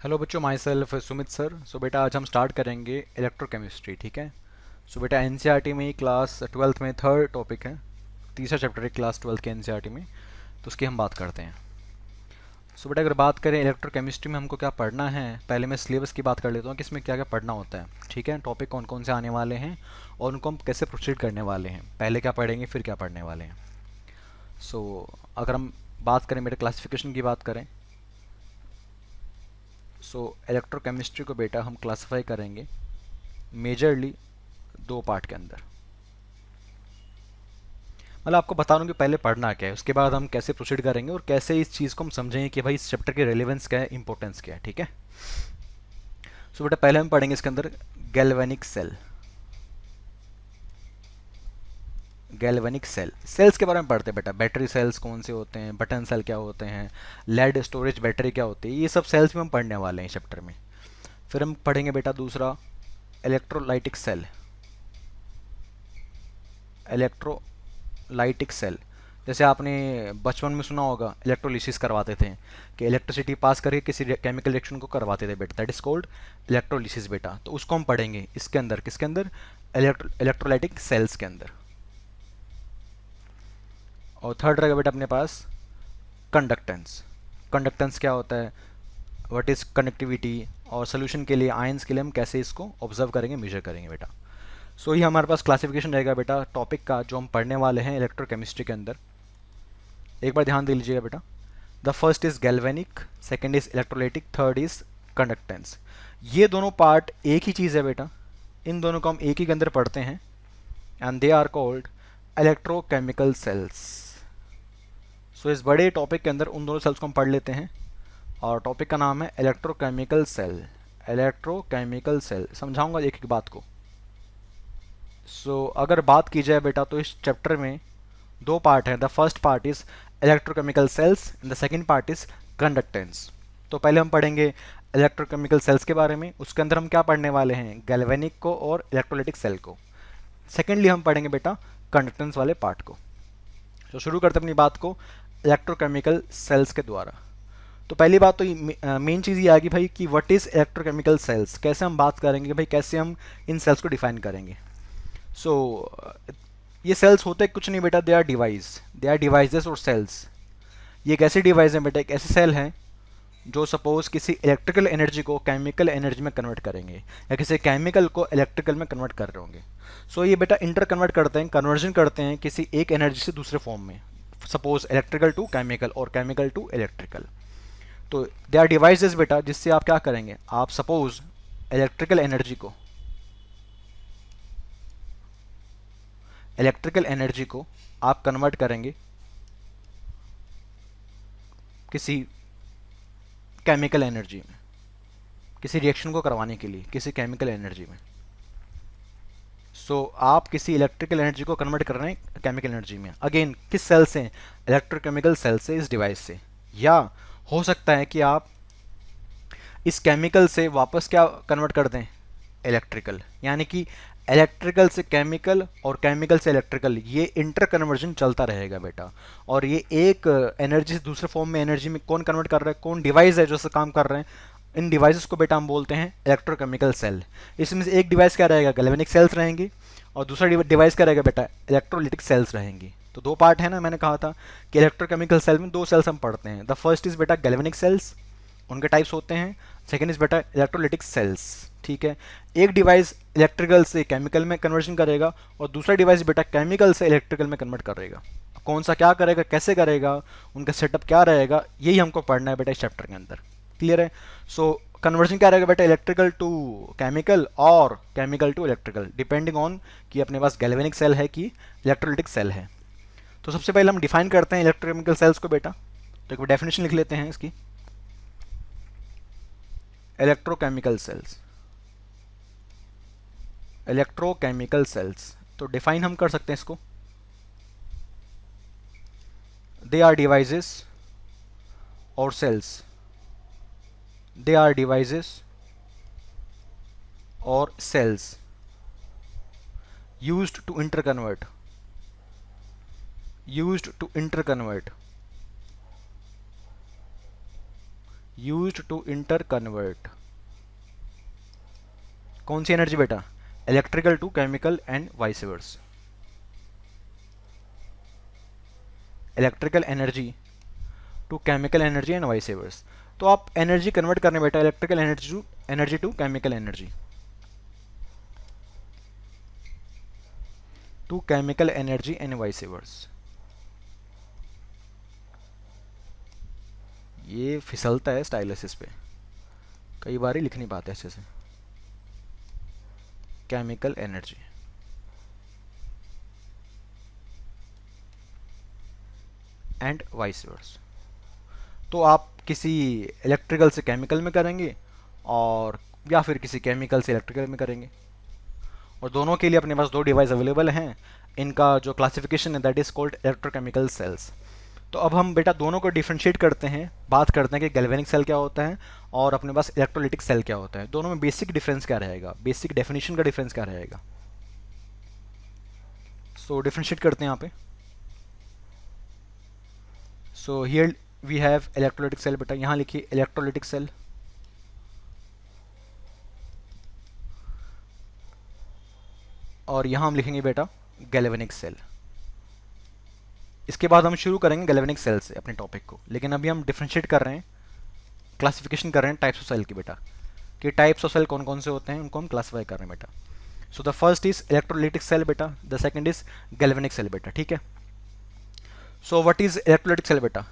Hello बच्चों, my self Sumit sir. सो बेटा आज हम स्टार्ट करेंगे इलेक्ट्रोकेमिस्ट्री। ठीक है। सो बेटा एनसीईआरटी में ही क्लास ट्वेल्थ में थर्ड टॉपिक है, तीसरा चैप्टर है क्लास ट्वेल्थ के एनसीईआरटी में, तो उसकी हम बात करते हैं। सो बेटा अगर बात करें इलेक्ट्रोकेमिस्ट्री में हमको क्या पढ़ना है, पहले मैं सिलेबस की बात कर लेता हूँ कि इसमें क्या क्या पढ़ना होता है। ठीक है, टॉपिक कौन कौन से आने वाले हैं और उनको हम कैसे प्रोसीड करने वाले हैं, पहले क्या पढ़ेंगे फिर क्या पढ़ने वाले हैं। सो अगर हम बात करें, मेरे क्लासिफिकेशन की बात करें, सो इलेक्ट्रोकेमिस्ट्री को बेटा हम क्लासिफाई करेंगे मेजरली दो पार्ट के अंदर। मतलब आपको बता दूं कि पहले पढ़ना क्या है, उसके बाद हम कैसे प्रोसीड करेंगे और कैसे इस चीज़ को हम समझेंगे कि भाई इस चैप्टर की रेलेवेंस क्या है, इंपॉर्टेंस क्या है। ठीक है। सो बेटा पहले हम पढ़ेंगे इसके अंदर galvanic cell. Galvanic cell, cells के बारे में पढ़ते हैं बेटा। बैटरी सेल्स कौन से होते हैं, बटन सेल क्या होते हैं, लेड स्टोरेज बैटरी क्या होती है, ये सब सेल्स भी हम पढ़ने वाले हैं इस चैप्टर में। फिर हम पढ़ेंगे बेटा दूसरा इलेक्ट्रोलाइटिक सेल। इलेक्ट्रोलाइटिक सेल, जैसे आपने बचपन में सुना होगा इलेक्ट्रोलिसिस करवाते थे, कि इलेक्ट्रिसिटी पास करके किसी केमिकल रिएक्शन को करवाते थे बेटा, दैट इज कॉल्ड इलेक्ट्रोलिसिस बेटा। तो उसको हम पढ़ेंगे इसके अंदर, किसके अंदर, इलेक्ट्रोलाइटिक सेल्स के अंदर। और थर्ड रहेगा बेटा अपने पास कंडक्टेंस। कंडक्टेंस क्या होता है, व्हाट इज कनेक्टिविटी, और सोल्यूशन के लिए, आयंस के लिए हम कैसे इसको ऑब्जर्व करेंगे, मेजर करेंगे बेटा। सो ये हमारे पास क्लासिफिकेशन रहेगा बेटा टॉपिक का जो हम पढ़ने वाले हैं इलेक्ट्रोकेमिस्ट्री के अंदर। एक बार ध्यान दे लीजिएगा बेटा। The first is galvanic, second is electrolytic, third is conductance. ये दोनों पार्ट एक ही चीज़ है बेटा, इन दोनों को हम एक ही के अंदर पढ़ते हैं, and they are called electrochemical cells. So इस बड़े टॉपिक के अंदर उन दोनों सेल्स को हम पढ़ लेते हैं, और टॉपिक का नाम है इलेक्ट्रोकेमिकल सेल। इलेक्ट्रोकेमिकल सेल समझाऊंगा एक एक बात को। अगर बात की जाए बेटा तो इस चैप्टर में दो पार्ट हैं। The first part is electrochemical cells and the second part is conductance. तो पहले हम पढ़ेंगे इलेक्ट्रोकेमिकल सेल्स के बारे में, उसके अंदर हम क्या पढ़ने वाले हैं, गैल्वेनिक को और इलेक्ट्रोलाइटिक सेल को। सेकेंडली हम पढ़ेंगे बेटा कंडक्टेंस वाले पार्ट को। तो शुरू करते अपनी बात को इलेक्ट्रोकेमिकल सेल्स के द्वारा। तो पहली बात तो मेन चीज़ ये आएगी भाई कि व्हाट इज़ इलेक्ट्रोकेमिकल सेल्स, कैसे हम बात करेंगे कि भाई कैसे हम इन सेल्स को डिफाइन करेंगे। सो ये सेल्स होते कुछ नहीं बेटा, दे आर डिवाइसेस और सेल्स। ये एक ऐसी डिवाइस है बेटा, एक ऐसी सेल है जो सपोज किसी इलेक्ट्रिकल एनर्जी को केमिकल एनर्जी में कन्वर्ट करेंगे, या किसी केमिकल को इलेक्ट्रिकल में कन्वर्ट कर रहे होंगे। ये बेटा इंटर कन्वर्ट करते हैं, कन्वर्जन करते हैं किसी एक एनर्जी से दूसरे फॉर्म में, सपोज इलेक्ट्रिकल टू केमिकल और केमिकल टू इलेक्ट्रिकल। तो दे आर डिवाइसेस बेटा, जिससे आप क्या करेंगे, आप सपोज इलेक्ट्रिकल एनर्जी को आप कन्वर्ट करेंगे किसी केमिकल एनर्जी में, किसी रिएक्शन को करवाने के लिए किसी केमिकल एनर्जी में। आप किसी इलेक्ट्रिकल एनर्जी को कन्वर्ट कर रहे हैं केमिकल एनर्जी में, अगेन किस सेल से, इलेक्ट्रोकेमिकल सेल से, इस डिवाइस से। या हो सकता है कि आप इस केमिकल से वापस क्या कन्वर्ट कर दें, इलेक्ट्रिकल, यानी कि इलेक्ट्रिकल से केमिकल और केमिकल से इलेक्ट्रिकल, ये इंटर कन्वर्जन चलता रहेगा बेटा। और ये एक एनर्जी से दूसरे फॉर्म में एनर्जी में कौन कन्वर्ट कर रहा है, कौन डिवाइस है जो से काम कर रहे हैं, इन डिवाइसेस को बेटा हम बोलते हैं इलेक्ट्रोकेमिकल सेल। इसमें से एक डिवाइस क्या रहेगा, गैल्वेनिक सेल्स रहेंगी, और दूसरा डिवाइस क्या रहेगा बेटा, इलेक्ट्रोलाइटिक सेल्स रहेंगी। तो दो पार्ट है ना, मैंने कहा था कि इलेक्ट्रोकेमिकल सेल में दो सेल्स हम पढ़ते हैं। द फर्स्ट इज बेटा गैल्वेनिक सेल्स, उनके टाइप्स होते हैं। सेकेंड इज बेटा इलेक्ट्रोलाइटिक सेल्स। ठीक है, एक डिवाइस इलेक्ट्रिकल से केमिकल में कन्वर्जन करेगा और दूसरा डिवाइस बेटा केमिकल से इलेक्ट्रिकल में कन्वर्ट करेगा। कौन सा क्या करेगा, कैसे करेगा, उनका सेटअप क्या रहेगा, यही हमको पढ़ना है बेटा इस चैप्टर के अंदर। क्लियर है। कन्वर्जन क्या रहेगा बेटा, इलेक्ट्रिकल टू केमिकल और chemical to electrical, depending on कि अपने पास गैल्वेनिक सेल है कि इलेक्ट्रोलाइटिक सेल है। तो सबसे पहले हम डिफाइन करते हैं इलेक्ट्रोकेमिकल सेल्स को बेटा। तो एक डेफिनेशन लिख लेते हैं इसकी, इलेक्ट्रोकेमिकल सेल्स। इलेक्ट्रोकेमिकल सेल्स तो डिफाइन हम कर सकते हैं इसको, दे आर डिवाइसेस और सेल्स, दे आर डिवाइसेस और cells used to interconvert, used to interconvert, used to interconvert, कौन सी एनर्जी बेटा, electrical to chemical and vice versa, electrical energy to chemical energy and vice versa. तो आप energy convert करने बेटा, electrical energy to chemical energy, to chemical energy and vice वर्सा। ये फिसलता है stylus इस पे, कई बार ही लिख नहीं पाते अच्छे से। Chemical energy and vice versa. तो आप किसी इलेक्ट्रिकल से केमिकल में करेंगे और या फिर किसी केमिकल से इलेक्ट्रिकल में करेंगे, और दोनों के लिए अपने पास दो डिवाइस अवेलेबल हैं। इनका जो क्लासिफिकेशन है that is called electrochemical cells. तो अब हम बेटा दोनों को डिफ्रेंशिएट करते हैं, बात करते हैं कि गैल्वेनिक सेल क्या होता है और अपने पास इलेक्ट्रोलिटिक सेल क्या होता है। दोनों में बेसिक डिफरेंस क्या रहेगा, बेसिक डेफिनेशन का डिफरेंस क्या रहेगा। सो डिफ्रेंशिएट करते हैं यहाँ पे। So here we have electrolytic cell बेटा, यहाँ लिखिए इलेक्ट्रोलिटिक सेल, और यहाँ हम लिखेंगे बेटा गैल्वेनिक सेल। इसके बाद हम शुरू करेंगे गैल्वेनिक सेल से अपने टॉपिक को, लेकिन अभी हम डिफरेंशिएट कर रहे हैं, क्लासिफिकेशन कर रहे हैं टाइप्स ऑफ सेल की बेटा, कि टाइप्स ऑफ सेल कौन कौन से होते हैं, उनको हम क्लासीफाई कर रहे हैं बेटा। So the first is electrolytic cell बेटा, the second is galvanic cell बेटा, ठीक है। So what is electrolytic cell बेटा,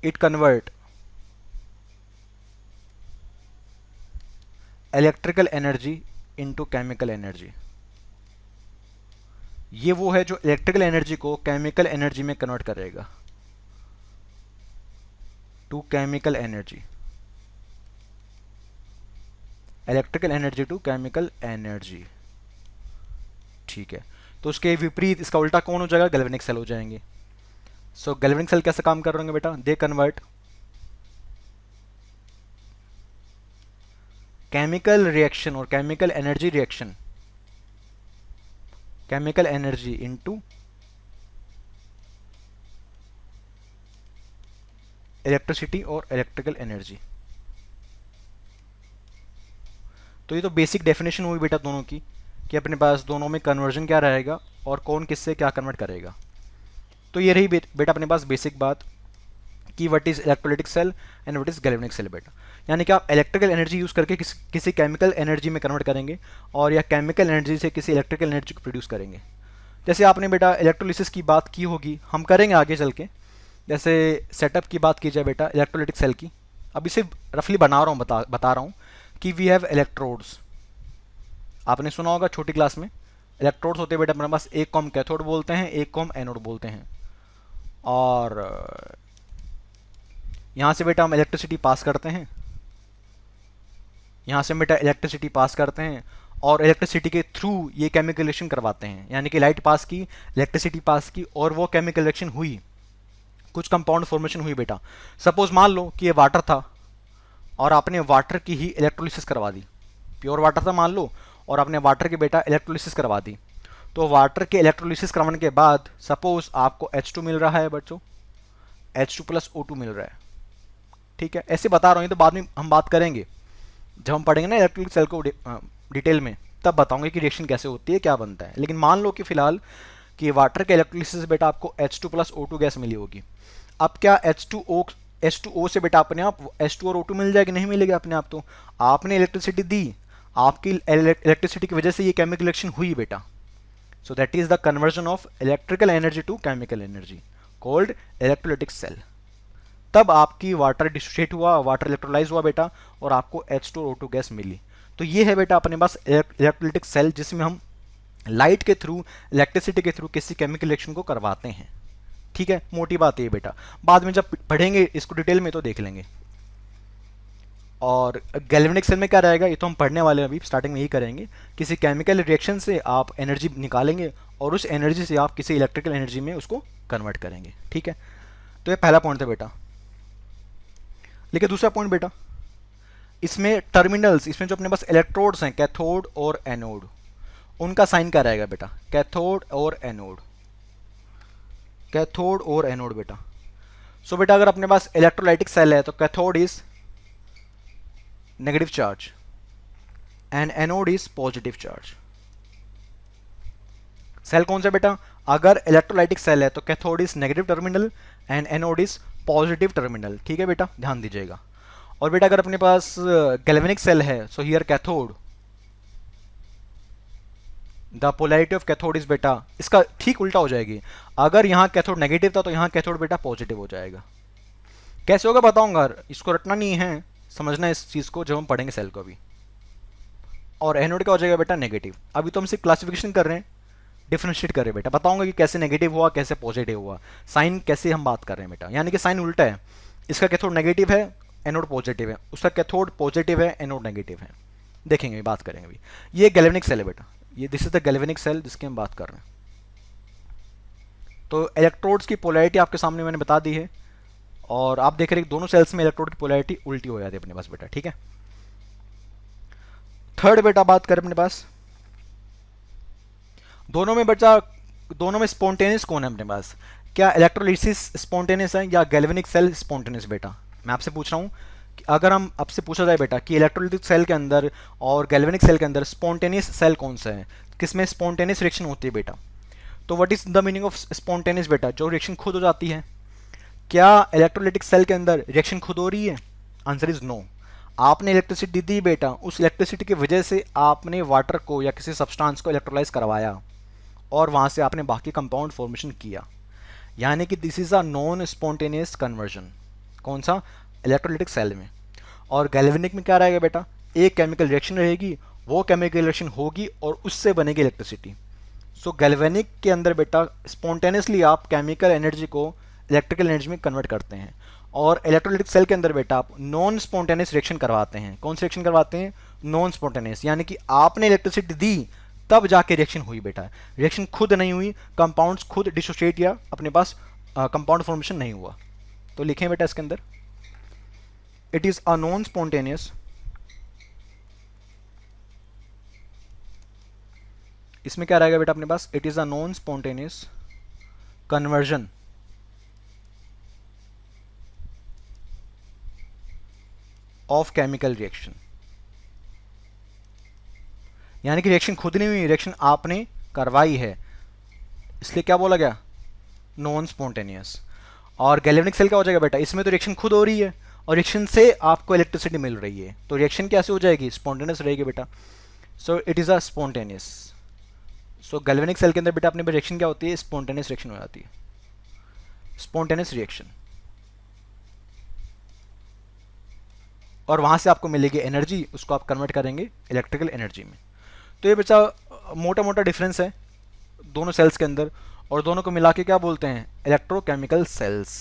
it convert electrical energy into chemical energy. ये वो है जो इलेक्ट्रिकल एनर्जी को केमिकल एनर्जी में कन्वर्ट करेगा, to chemical energy, electrical energy to chemical energy, ठीक है। तो उसके विपरीत इसका उल्टा कौन हो जाएगा, गैल्वेनिक सेल हो जाएंगे। सो गैल्वेनिक सेल कैसे काम कर रहे होंगे बेटा, दे कन्वर्ट केमिकल रिएक्शन और chemical energy reaction, chemical energy into electricity और इलेक्ट्रिकल एनर्जी। तो ये तो बेसिक डेफिनेशन हुई बेटा दोनों की, कि अपने पास दोनों में कन्वर्जन क्या रहेगा और कौन किससे क्या कन्वर्ट करेगा। तो ये रही बेटा अपने पास बेसिक बात कि what is electrolytic cell and what is galvanic cell बेटा। यानी कि आप इलेक्ट्रिकल एनर्जी यूज़ करके किसी केमिकल एनर्जी में कन्वर्ट करेंगे, और या केमिकल एनर्जी से किसी इलेक्ट्रिकल एनर्जी को प्रोड्यूस करेंगे। जैसे आपने बेटा इलेक्ट्रोलिसिस की बात की होगी, हम करेंगे आगे चल के। जैसे सेटअप की बात की जाए बेटा इलेक्ट्रोलिटिक सेल की, अभी सिर्फ रफली बना रहा हूँ, बता रहा हूँ कि वी हैव इलेक्ट्रोड्स। आपने सुना होगा छोटी क्लास में, इलेक्ट्रोड्स होते हैं बेटा अपने पास, एक को हम कैथोड बोलते हैं, एक को हम एनोड बोलते हैं। और यहाँ से बेटा हम इलेक्ट्रिसिटी पास करते हैं, यहाँ से बेटा इलेक्ट्रिसिटी पास करते हैं, और इलेक्ट्रिसिटी के थ्रू ये केमिकल रिएक्शन करवाते हैं। यानी कि लाइट पास की, इलेक्ट्रिसिटी पास की, और वो केमिकल रिएक्शन हुई, कुछ कंपाउंड फॉर्मेशन हुई बेटा। सपोज मान लो कि ये वाटर था और आपने वाटर की ही इलेक्ट्रोलिसिस करवा दी, प्योर वाटर था मान लो, और आपने वाटर की बेटा इलेक्ट्रोलिसिस करवा दी। तो वाटर के इलेक्ट्रोलिसिस करवाने के बाद सपोज आपको H2 मिल रहा है बच्चों, H2 प्लस O2 मिल रहा है, ठीक है। ऐसे बता रहा हूँ, ये तो बाद में हम बात करेंगे, जब हम पढ़ेंगे ना इलेक्ट्रोलिक सेल को डिटेल में, तब बताऊंगे कि रिएक्शन कैसे होती है, क्या बनता है। लेकिन मान लो कि फिलहाल कि वाटर के इलेक्ट्रोलिसिस से बेटा आपको H2 प्लस O2 गैस मिली होगी। अब क्या H2O से बेटा अपने आप H2 और O2 मिल जाएगी, नहीं मिलेगी अपने आप। तो आपने इलेक्ट्रिसिटी दी, आपकी इलेक्ट्रिसिटी की वजह से ये केमिकल रिएक्शन हुई बेटा। So that is the conversion of electrical energy to chemical energy called electrolytic cell. तब आपकी वाटर डिसोशिएट हुआ, वाटर इलेक्ट्रोलाइज हुआ बेटा, और आपको H2 और O2 गैस मिली। तो ये है बेटा अपने पास इलेक्ट्रोलिटिक सेल, जिसमें हम लाइट के थ्रू, इलेक्ट्रिसिटी के थ्रू किसी केमिकल रिएक्शन को करवाते हैं, ठीक है। मोटी बात है बेटा, बाद में जब पढ़ेंगे इसको डिटेल में तो देख लेंगे। और गैल्वेनिक सेल में क्या रहेगा, ये तो हम पढ़ने वाले हैं, अभी स्टार्टिंग में यही करेंगे। किसी केमिकल रिएक्शन से आप एनर्जी निकालेंगे और उस एनर्जी से आप किसी इलेक्ट्रिकल एनर्जी में उसको कन्वर्ट करेंगे, ठीक है। तो ये पहला पॉइंट था बेटा। लेकिन दूसरा पॉइंट बेटा, इसमें टर्मिनल्स, इसमें जो अपने पास इलेक्ट्रोड्स हैं, कैथोड और एनोड, उनका साइन क्या रहेगा बेटा, कैथोड और एनोड, कैथोड और एनोड बेटा। सो बेटा अगर अपने पास इलेक्ट्रोलाइटिक सेल है तो cathode is negative charge and anode is positive charge. Cell कौन सा बेटा? अगर इलेक्ट्रोलाइटिक सेल है तो cathode is negative terminal and anode is positive terminal. ठीक है बेटा, ध्यान दीजिएगा। और बेटा अगर अपने पास गैल्वेनिक सेल है so here cathode, the polarity of cathode is बेटा, इसका ठीक उल्टा हो जाएगी। अगर यहाँ कैथोड नेगेटिव था तो यहाँ कैथोड बेटा पॉजिटिव हो जाएगा। कैसे होगा बताऊंगा, इसको रटना नहीं है, समझना है इस चीज को जब हम पढ़ेंगे सेल को भी। और एनोड क्या हो जाएगा बेटा? नेगेटिव। अभी तो हम सिर्फ क्लासिफिकेशन कर रहे हैं, डिफरेंशिएट कर रहे हैं बेटा, बताऊंगा कि कैसे नेगेटिव हुआ कैसे पॉजिटिव हुआ, साइन कैसे हम बात कर रहे हैं बेटा, यानी कि साइन उल्टा है। इसका कैथोड नेगेटिव है, एनोड पॉजिटिव है, उसका कैथोड पॉजिटिव है, एनोड नेगेटिव है। देखेंगे, बात करेंगे अभी। ये गैल्वेनिक सेल है बेटा, ये this is the galvanic cell जिसकी हम बात कर रहे हैं। तो इलेक्ट्रोड्स की पोलैरिटी आपके सामने मैंने बता दी है, और आप देख रहे हैं दोनों सेल्स में इलेक्ट्रोड की पोलैरिटी उल्टी हो जाती है अपने पास बेटा। ठीक है, थर्ड बेटा बात करें अपने पास, दोनों में बचा, दोनों में स्पॉन्टेनियस कौन है अपने पास? क्या इलेक्ट्रोलिसिस स्पॉन्टेनियस है या गैल्वेनिक सेल स्पॉन्टेनियस बेटा? मैं आपसे पूछ रहा हूँ कि अगर हम आपसे पूछा जाए बेटा कि इलेक्ट्रोलिटिक सेल के अंदर और गैल्वेनिक सेल के अंदर स्पॉन्टेनियस सेल कौन सा है, किसमें स्पॉन्टेनियस रिएक्शन होती है बेटा? तो what is the meaning of spontaneous बेटा? जो रिएक्शन खुद हो जाती है। क्या इलेक्ट्रोलिटिक सेल के अंदर रिएक्शन खुद हो रही है? Answer is no. आपने इलेक्ट्रिसिटी दी बेटा, उस इलेक्ट्रिसिटी की वजह से आपने वाटर को या किसी सब्सटेंस को इलेक्ट्रोलाइज करवाया और वहां से आपने बाकी कंपाउंड फॉर्मेशन किया, यानी कि this is a non spontaneous conversion. कौन सा? इलेक्ट्रोलिटिक सेल में। और गैल्वेनिक में क्या रहेगा बेटा? एक केमिकल रिएक्शन रहेगी, वो केमिकल रिएक्शन होगी और उससे बनेगी इलेक्ट्रिसिटी। सो गैल्वेनिक के अंदर बेटा स्पॉन्टेनियसली आप केमिकल एनर्जी को इलेक्ट्रिकल एनर्जी में कन्वर्ट करते हैं, और इलेक्ट्रोलिटिक सेल के अंदर बेटा आप नॉन स्पॉन्टेनियस रिएक्शन करवाते हैं। कौन सी रिएक्शन करवाते हैं? नॉन स्पॉन्टेनियस, यानी कि आपने इलेक्ट्रिसिटी दी तब जाके रिएक्शन हुई बेटा, रिएक्शन खुद नहीं हुई, कंपाउंड्स खुद डिसोशिएट या अपने पास कंपाउंड फॉर्मेशन नहीं हुआ। तो लिखें बेटा इसके अंदर, it is a non spontaneous, इसमें क्या रहेगा बेटा अपने पास? It is a non spontaneous conversion of chemical reaction, यानी कि रिएक्शन खुद नहीं हुई, रिएक्शन आपने करवाई है, इसलिए क्या बोला गया? Non spontaneous. और गैल्वेनिक सेल क्या हो जाएगा बेटा? इसमें तो रिएक्शन खुद हो रही है और रिएक्शन से आपको इलेक्ट्रिसिटी मिल रही है, तो रिएक्शन कैसे हो जाएगी? स्पॉन्टेनियस रहेगी बेटा। So it is a spontaneous. So galvanic cell के अंदर बेटा अपने रिएक्शन क्या होती है? स्पॉन्टेनियस रिएक्शन हो जाती है, स्पॉन्टेनियस रिएक्शन, और वहां से आपको मिलेगी एनर्जी, उसको आप कन्वर्ट करेंगे इलेक्ट्रिकल एनर्जी में। तो ये बच्चा मोटा मोटा डिफरेंस है दोनों सेल्स के अंदर, और दोनों को मिला के क्या बोलते हैं? Electrochemical cells.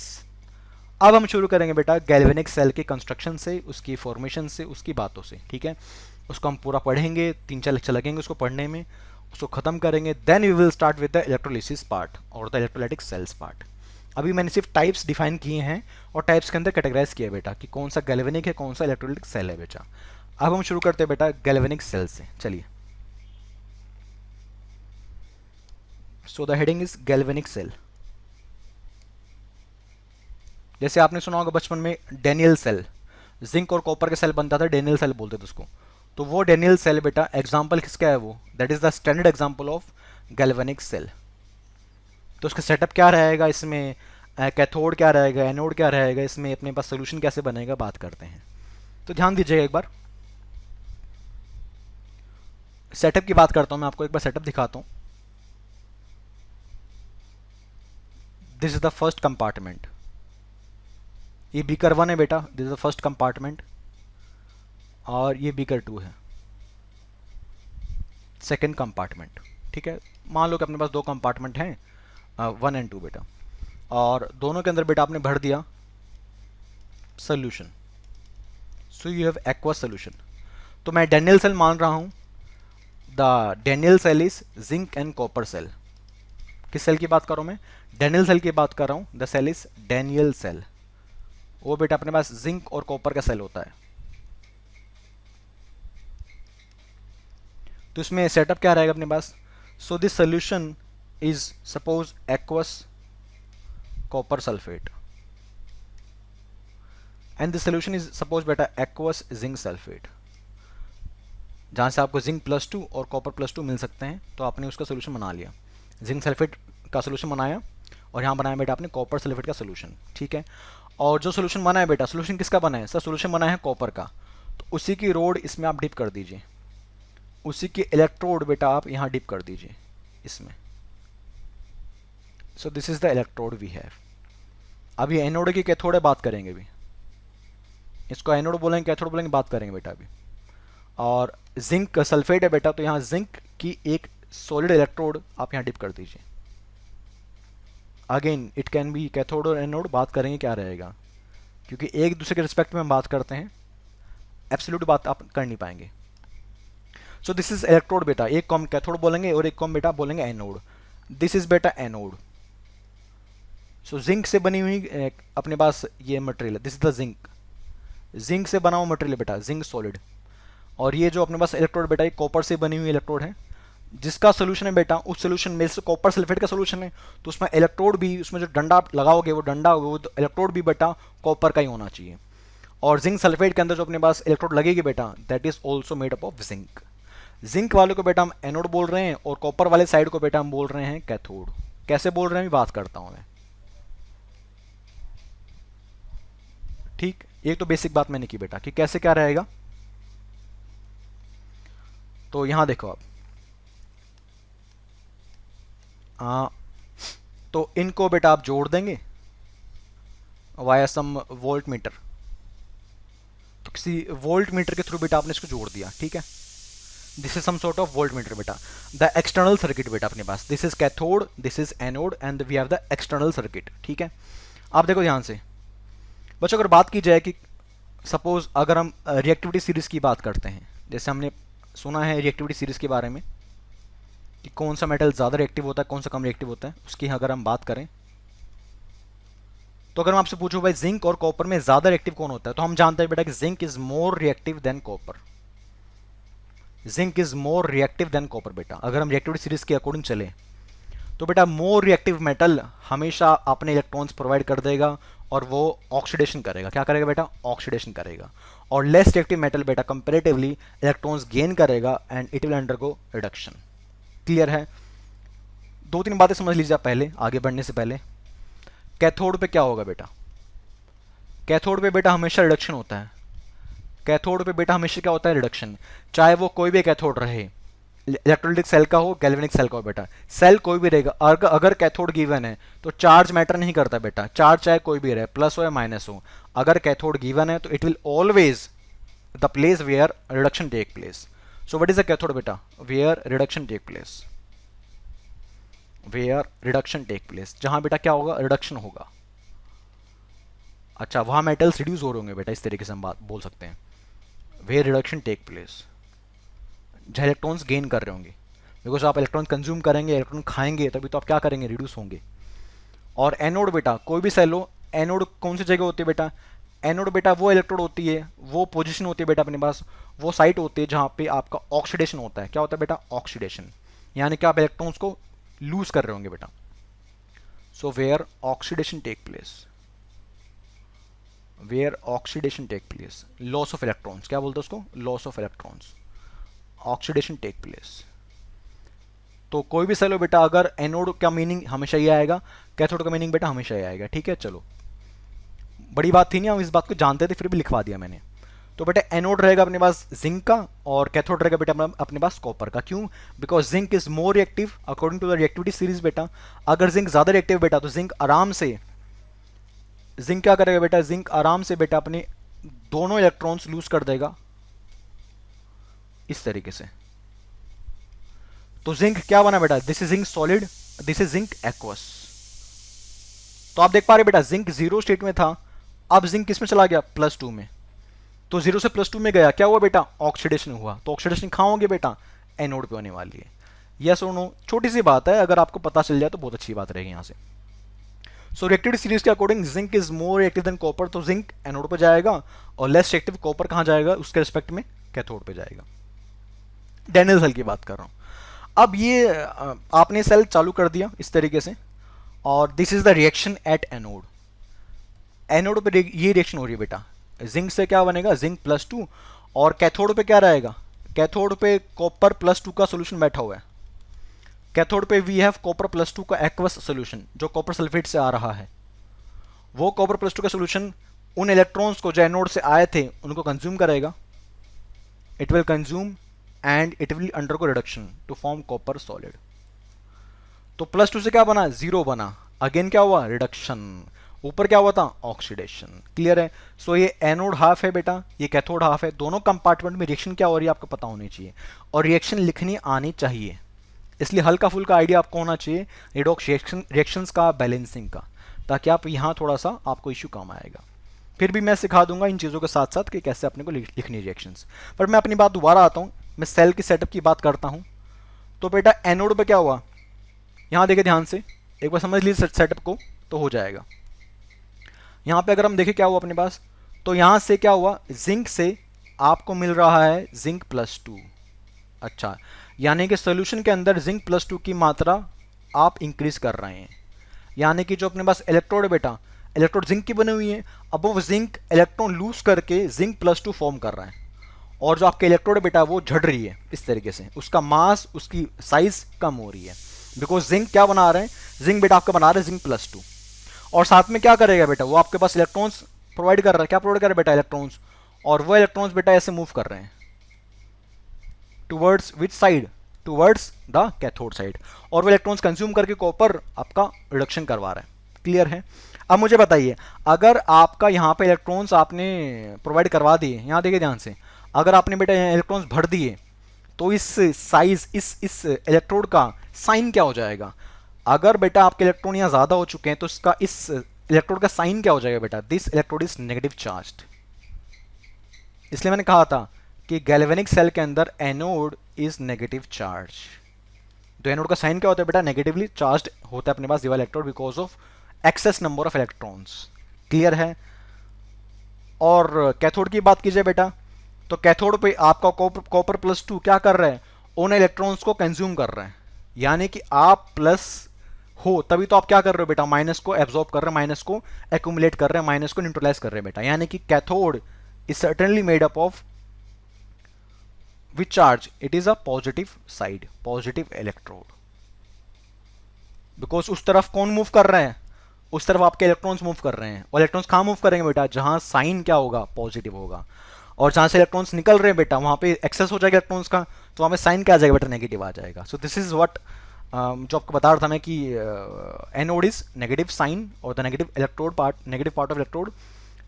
अब हम शुरू करेंगे बेटा गैल्वेनिक सेल के कंस्ट्रक्शन से, उसकी फॉर्मेशन से, उसकी बातों से। ठीक है, उसको हम पूरा पढ़ेंगे, 3-4 लेक्चर लगेंगे उसको पढ़ने में, उसको खत्म करेंगे, then we will start with the electrolysis part और द इलेक्ट्रोलाइटिक सेल्स पार्ट। अभी मैंने सिर्फ टाइप्स डिफाइन किए हैं और टाइप्स के अंदर कैटेगराइज किया बेटा कि कौन सा गैल्वेनिक है, कौन सा इलेक्ट्रोलाइटिक सेल है बेटा। अब हम शुरू करते हैं बेटा गैल्वेनिक सेल से, चलिए। So the heading is galvanic cell. जैसे आपने सुना होगा बचपन में डेनियल सेल, जिंक और कॉपर के सेल बनता था, डेनियल सेल बोलते थे उसको। तो वो डेनियल सेल बेटा एग्जांपल किसका है? वो that is the standard example of galvanic cell. तो उसका सेटअप क्या रहेगा, इसमें कैथोड क्या रहेगा, एनोड क्या रहेगा, इसमें अपने पास सोल्यूशन कैसे बनेगा, बात करते हैं। तो ध्यान दीजिएगा, एक बार सेटअप की बात करता हूं मैं, आपको एक बार सेटअप दिखाता हूं। This is the first compartment, ये बीकर 1 है बेटा, this is the first compartment, और ये बीकर 2 है, सेकेंड कंपार्टमेंट। ठीक है, मान लो कि अपने पास 2 कंपार्टमेंट हैं, 1 एंड 2 बेटा, और दोनों के अंदर बेटा आपने भर दिया solution. So you have aqueous solution. तो मैं डेनियल सेल मान रहा हूं, the Daniell cell is zinc and copper cell. किस सेल की बात कर रहा हूं मैं? डेनियल सेल की बात कर रहा हूं, the cell is Daniell cell. वो बेटा अपने पास जिंक और कॉपर का सेल होता है। तो इसमें सेटअप क्या रहेगा अपने पास? So this solution is suppose aqueous copper sulphate, and this solution is suppose बेटा एक्वस जिंक सल्फेट, जहाँ से आपको जिंक +2 और कॉपर +2 मिल सकते हैं, तो आपने उसका सोल्यूशन बना लिया, जिंक सल्फेट का सोल्यूशन बनाया और यहाँ बनाया बेटा आपने कॉपर सल्फेट का सोल्यूशन, ठीक है। और जो सोल्यूशन बना है बेटा, सोल्यूशन किसका बना है सर, सोल्यूशन बना है कॉपर का, तो उसी की रोड इसमें आप डिप कर दीजिए, उसी की इलेक्ट्रोड बेटा आप यहाँ डिप कर दीजिए इसमें। So this is the electrode we have. अब ये एनोड की कैथोड है, बात करेंगे अभी, इसको एनोड बोलेंगे कैथोड बोलेंगे, बात करेंगे बेटा अभी। और जिंक सल्फेट है बेटा, तो यहाँ जिंक की एक सॉलिड इलेक्ट्रोड आप यहाँ डिप कर दीजिए। Again it can be cathode और एनोड, बात करेंगे क्या रहेगा, क्योंकि एक दूसरे के रिस्पेक्ट में हम बात करते हैं, एब्सोल्यूट बात आप कर नहीं पाएंगे। सो दिस इज इलेक्ट्रोड बेटा, एक को हम कैथोड बोलेंगे और एक को हम बेटा बोलेंगे एनोड। दिस इज बेटा एनोड। सो जिंक से बनी हुई अपने पास ये material, this is the zinc, zinc से बना हुआ मटेरियल बेटा, जिंक सॉलिड। और ये जो अपने पास इलेक्ट्रोड बेटा, ये कॉपर से बनी हुई इलेक्ट्रोड है, जिसका सोल्यूशन है बेटा, उस सोल्यूशन में से कॉपर सल्फेट का सोल्यूशन है, तो उसमें इलेक्ट्रोड भी, उसमें जो डंडा आप लगाओगे वो डंडा, वो इलेक्ट्रोड भी बेटा कॉपर का ही होना चाहिए। और जिंक सल्फेट के अंदर जो अपने पास इलेक्ट्रोड लगेगी बेटा, that is also made up of zinc. Zinc वाले को बेटा हम एनोड बोल रहे हैं और कॉपर वाले साइड को बेटा हम बोल रहे हैं कैथोड। कैसे बोल रहे हैं बात करता हूं मैं, ठीक। एक तो बेसिक बात मैंने की बेटा कि कैसे क्या रहेगा। तो यहां देखो आप, तो इनको बेटा आप जोड़ देंगे वाया सम वोल्ट मीटर, तो किसी वोल्ट मीटर के थ्रू बेटा आपने इसको जोड़ दिया, ठीक है। This is some sort of voltmeter बेटा। द एक्सटर्नल सर्किट बेटा अपने पास, this is cathode, this is anode and we have the external circuit, ठीक है। आप देखो ध्यान से बच्चों, अगर बात की जाए कि सपोज अगर हम रिएक्टिविटी सीरीज की बात करते हैं, जैसे हमने सुना है रिएक्टिविटी सीरीज के बारे में कि कौन सा मेटल ज़्यादा रिएक्टिव होता है, कौन सा कम रिएक्टिव होता है, उसकी अगर हम बात करें, तो अगर मैं आपसे पूछूं भाई जिंक और कॉपर में ज़्यादा रिएक्टिव कौन होता है, तो हम जानते हैं बेटा कि zinc is more reactive than copper, zinc is more reactive than copper बेटा। अगर हम रिएक्टिविटी सीरीज के अकॉर्डिंग चले तो बेटा मोर रिएक्टिव मेटल हमेशा अपने इलेक्ट्रॉन्स प्रोवाइड कर देगा और वो ऑक्सीडेशन करेगा, क्या करेगा बेटा, ऑक्सीडेशन करेगा। और लेस रिएक्टिव मेटल बेटा कंपैरेटिवली इलेक्ट्रॉन्स गेन करेगा and it will undergo reduction. Clear है? दो तीन बातें समझ लीजिए आप पहले, आगे बढ़ने से पहले। कैथोड पे क्या होगा बेटा, कैथोड पे बेटा हमेशा रिडक्शन होता है, कैथोड पे बेटा हमेशा क्या होता है, रिडक्शन। चाहे वो कोई भी कैथोड रहे, इलेक्ट्रोलाइटिक सेल का हो, गैल्वेनिक सेल का हो बेटा, सेल कोई भी रहेगा, अगर कैथोड गिवन है तो चार्ज मैटर नहीं करता बेटा, चार्ज चाहे कोई भी रहे, प्लस हो या माइनस हो, अगर कैथोड गिवन है तो it will always the place where reduction take place. So what is the cathode बेटा, where reduction take place, where reduction take place, जहां बेटा क्या होगा, रिडक्शन होगा। अच्छा, वहां मेटल्स रिड्यूस हो रहे होंगे बेटा, इस तरीके से हम बात बोल सकते हैं, वेयर रिडक्शन टेक प्लेस, जहाँ इलेक्ट्रॉन्स गेन कर रहे होंगे, बिकॉज आप इलेक्ट्रॉन कंज्यूम करेंगे, इलेक्ट्रॉन खाएंगे, तभी तो आप क्या करेंगे, रिड्यूस होंगे। और एनोड बेटा कोई भी सेल हो, एनोड कौन सी जगह होती है बेटा, एनोड बेटा वो इलेक्ट्रोड होती है, वो पोजीशन होती है बेटा अपने पास, वो साइट होती है जहाँ पे आपका ऑक्सीडेशन होता है। क्या होता है बेटा, ऑक्सीडेशन, यानी कि आप इलेक्ट्रॉन्स को लूज कर रहे होंगे बेटा। So where oxidation take place, where oxidation take place, loss of electrons, क्या बोलते हैं उसको, loss of electrons, oxidation take place. तो कोई भी सेल हो बेटा, अगर एनोड का मीनिंग हमेशा ये आएगा, कैथोड का मीनिंग बेटा हमेशा ये आएगा, ठीक है। चलो, बड़ी बात थी नहीं, हम इस बात को जानते थे, फिर भी लिखवा दिया मैंने। तो बेटा एनोड रहेगा अपने पास जिंक का और कैथोड रहेगा बेटा अपने पास कॉपर का। क्यों? Because zinc is more reactive according to the reactivity series बेटा। अगर जिंक ज्यादा रिएक्टिव बेटा, तो जिंक आराम से, जिंक क्या करेगा बेटा, जिंक आराम से बेटा अपने दोनों इलेक्ट्रॉन्स लूज कर देगा इस तरीके से। तो जिंक क्या बना बेटा, this is zinc solid, this is zinc aqueous. तो आप देख पा रहे बेटा, जिंक जीरो स्टेट में था, अब जिंक किस में चला गया, +2 में। तो जीरो से +2 में गया, क्या हुआ बेटा, ऑक्सीडेशन हुआ। तो ऑक्सीडेशन कहां होगी बेटा, एनोड पे होने वाली है। यस और नो, छोटी सी बात है, अगर आपको पता चल जाए तो बहुत अच्छी बात रहेगी यहां से। सो रिएक्टिविटी सीरीज के according zinc is more reactive than copper, तो जिंक एनोड पे जाएगा, और लेस रिएक्टिव कॉपर कहां जाएगा, उसके रिस्पेक्ट में कैथोड पे जाएगा। डैनियल सेल की बात कर रहा हूं। अब ये आपने सेल चालू कर दिया इस तरीके से, और this is the reaction at anode. Anode पे ये रिएक्शन हो रही है बेटा, जिंक से क्या बनेगा, जिंक +2, और कैथोड पे क्या रहेगा, कैथोड पे कॉपर +2 का सोल्यूशन बैठा हुआ है। कैथोड पे वी हैव कॉपर +2 का एक्वस सोल्यूशन जो कॉपर सल्फेट से आ रहा है। वो कॉपर +2 का सोल्यूशन उन इलेक्ट्रॉन्स को जो एनोड से आए थे उनको कंज्यूम करेगा, it will consume and it will undergo reduction to form copper solid. तो +2 से क्या बना, 0 बना, अगेन क्या हुआ, रिडक्शन, ऊपर क्या हुआ था, ऑक्सीडेशन। क्लियर है। सो ये एनोड हाफ है बेटा, ये कैथोड हाफ है, दोनों कंपार्टमेंट में रिएक्शन क्या हो रही है आपको पता होनी चाहिए, और रिएक्शन लिखनी आनी चाहिए। इसलिए हल्का फुल्का आइडिया आपको होना चाहिए रिडॉक्स रिएक्शंस का, बैलेंसिंग का, ताकि आप यहाँ थोड़ा सा आपको इश्यू काम आएगा। फिर भी मैं सिखा दूंगा इन चीज़ों के साथ साथ कि कैसे अपने को लिखनी रिएक्शंस। पर मैं अपनी बात दोबारा आता हूँ, मैं सेल की सेटअप की बात करता हूँ। तो बेटा एनोड पे क्या हुआ, यहाँ देखे ध्यान से, एक बार समझ लीजिए सेटअप को तो हो जाएगा। यहाँ पे अगर हम देखें क्या हुआ अपने पास, तो यहाँ से क्या हुआ, जिंक से आपको मिल रहा है जिंक +2। अच्छा, यानी कि सोल्यूशन के अंदर जिंक +2 की मात्रा आप इंक्रीज कर रहे हैं। यानी कि जो अपने पास इलेक्ट्रोड है बेटा, इलेक्ट्रोड जिंक की बनी हुई है, अब वो जिंक इलेक्ट्रॉन लूज करके जिंक +2 फॉर्म कर रहा है, और जो आपके इलेक्ट्रोड है बेटा वो झड़ रही है इस तरीके से, उसका मास, उसकी साइज कम हो रही है, बिकॉज जिंक क्या बना रहे हैं, जिंक बेटा आपका बना रहे हैं जिंक +2, और साथ में क्या करेगा बेटा, वो आपके पास इलेक्ट्रॉन्स प्रोवाइड कर रहा है। क्या प्रोवाइड कर रहा है बेटा, इलेक्ट्रॉन्स, और वो इलेक्ट्रॉन्स बेटा ऐसे मूव कर रहे हैं towards which side, towards the cathode side, और वो इलेक्ट्रॉन्स कंज्यूम करके कॉपर आपका रिडक्शन करवा रहा है। क्लियर है। अब मुझे बताइए, अगर आपका यहाँ पे इलेक्ट्रॉन्स आपने प्रोवाइड करवा दिए, यहाँ देखिए ध्यान से, अगर आपने बेटा यहाँ इलेक्ट्रॉन्स भर दिए, तो इस साइज, इस इलेक्ट्रोड का साइन क्या हो जाएगा। अगर बेटा आपके इलेक्ट्रॉन यहाँ ज़्यादा हो चुके हैं तो इसका, इस इलेक्ट्रोड का साइन क्या हो जाएगा बेटा, this electrode is negative charged. इसलिए मैंने कहा था कि गैल्वेनिक सेल के अंदर एनोड इज नेगेटिव चार्ज। तो एनोड का साइन क्या होता है बेटा, नेगेटिवली चार्ज्ड होता है अपने पास ये वाला electrode, because of excess number of electrons. Clear है। और कैथोड की बात कीजिए बेटा, तो कैथोड पे आपका कॉपर +2 क्या कर रहा है, उन इलेक्ट्रॉन्स को कंज्यूम कर रहा है। यानी कि आप प्लस हो तभी तो आप क्या कर रहे हो बेटा, माइनस को एब्जॉर्ब कर रहे हैं, माइनस को एक्यूमुलेट कर रहे हैं, माइनस को न्यूट्रलाइज कर रहे हैं बेटा। यानी कि cathode is certainly made up of which charge, it is a positive side, positive electrode, because उस तरफ कौन मूव कर रहे हैं, उस तरफ आपके इलेक्ट्रॉन्स मूव कर रहे हैं, और इलेक्ट्रॉन्स कहाँ मूव करेंगे बेटा, जहां साइन क्या होगा, पॉजिटिव होगा, और जहां से इलेक्ट्रॉन्स निकल रहे हैं बेटा वहां पे एक्सेस हो जाएगा इलेक्ट्रॉन्स का, तो वहां पे साइन क्या आ जाएगा बेटा, नेगेटिव आ जाएगा। सो दिस इज व्हाट जो आपको बता रहा था मैं कि एनोड इज नेगेटिव साइन और the negative electrode part, negative part of electrode,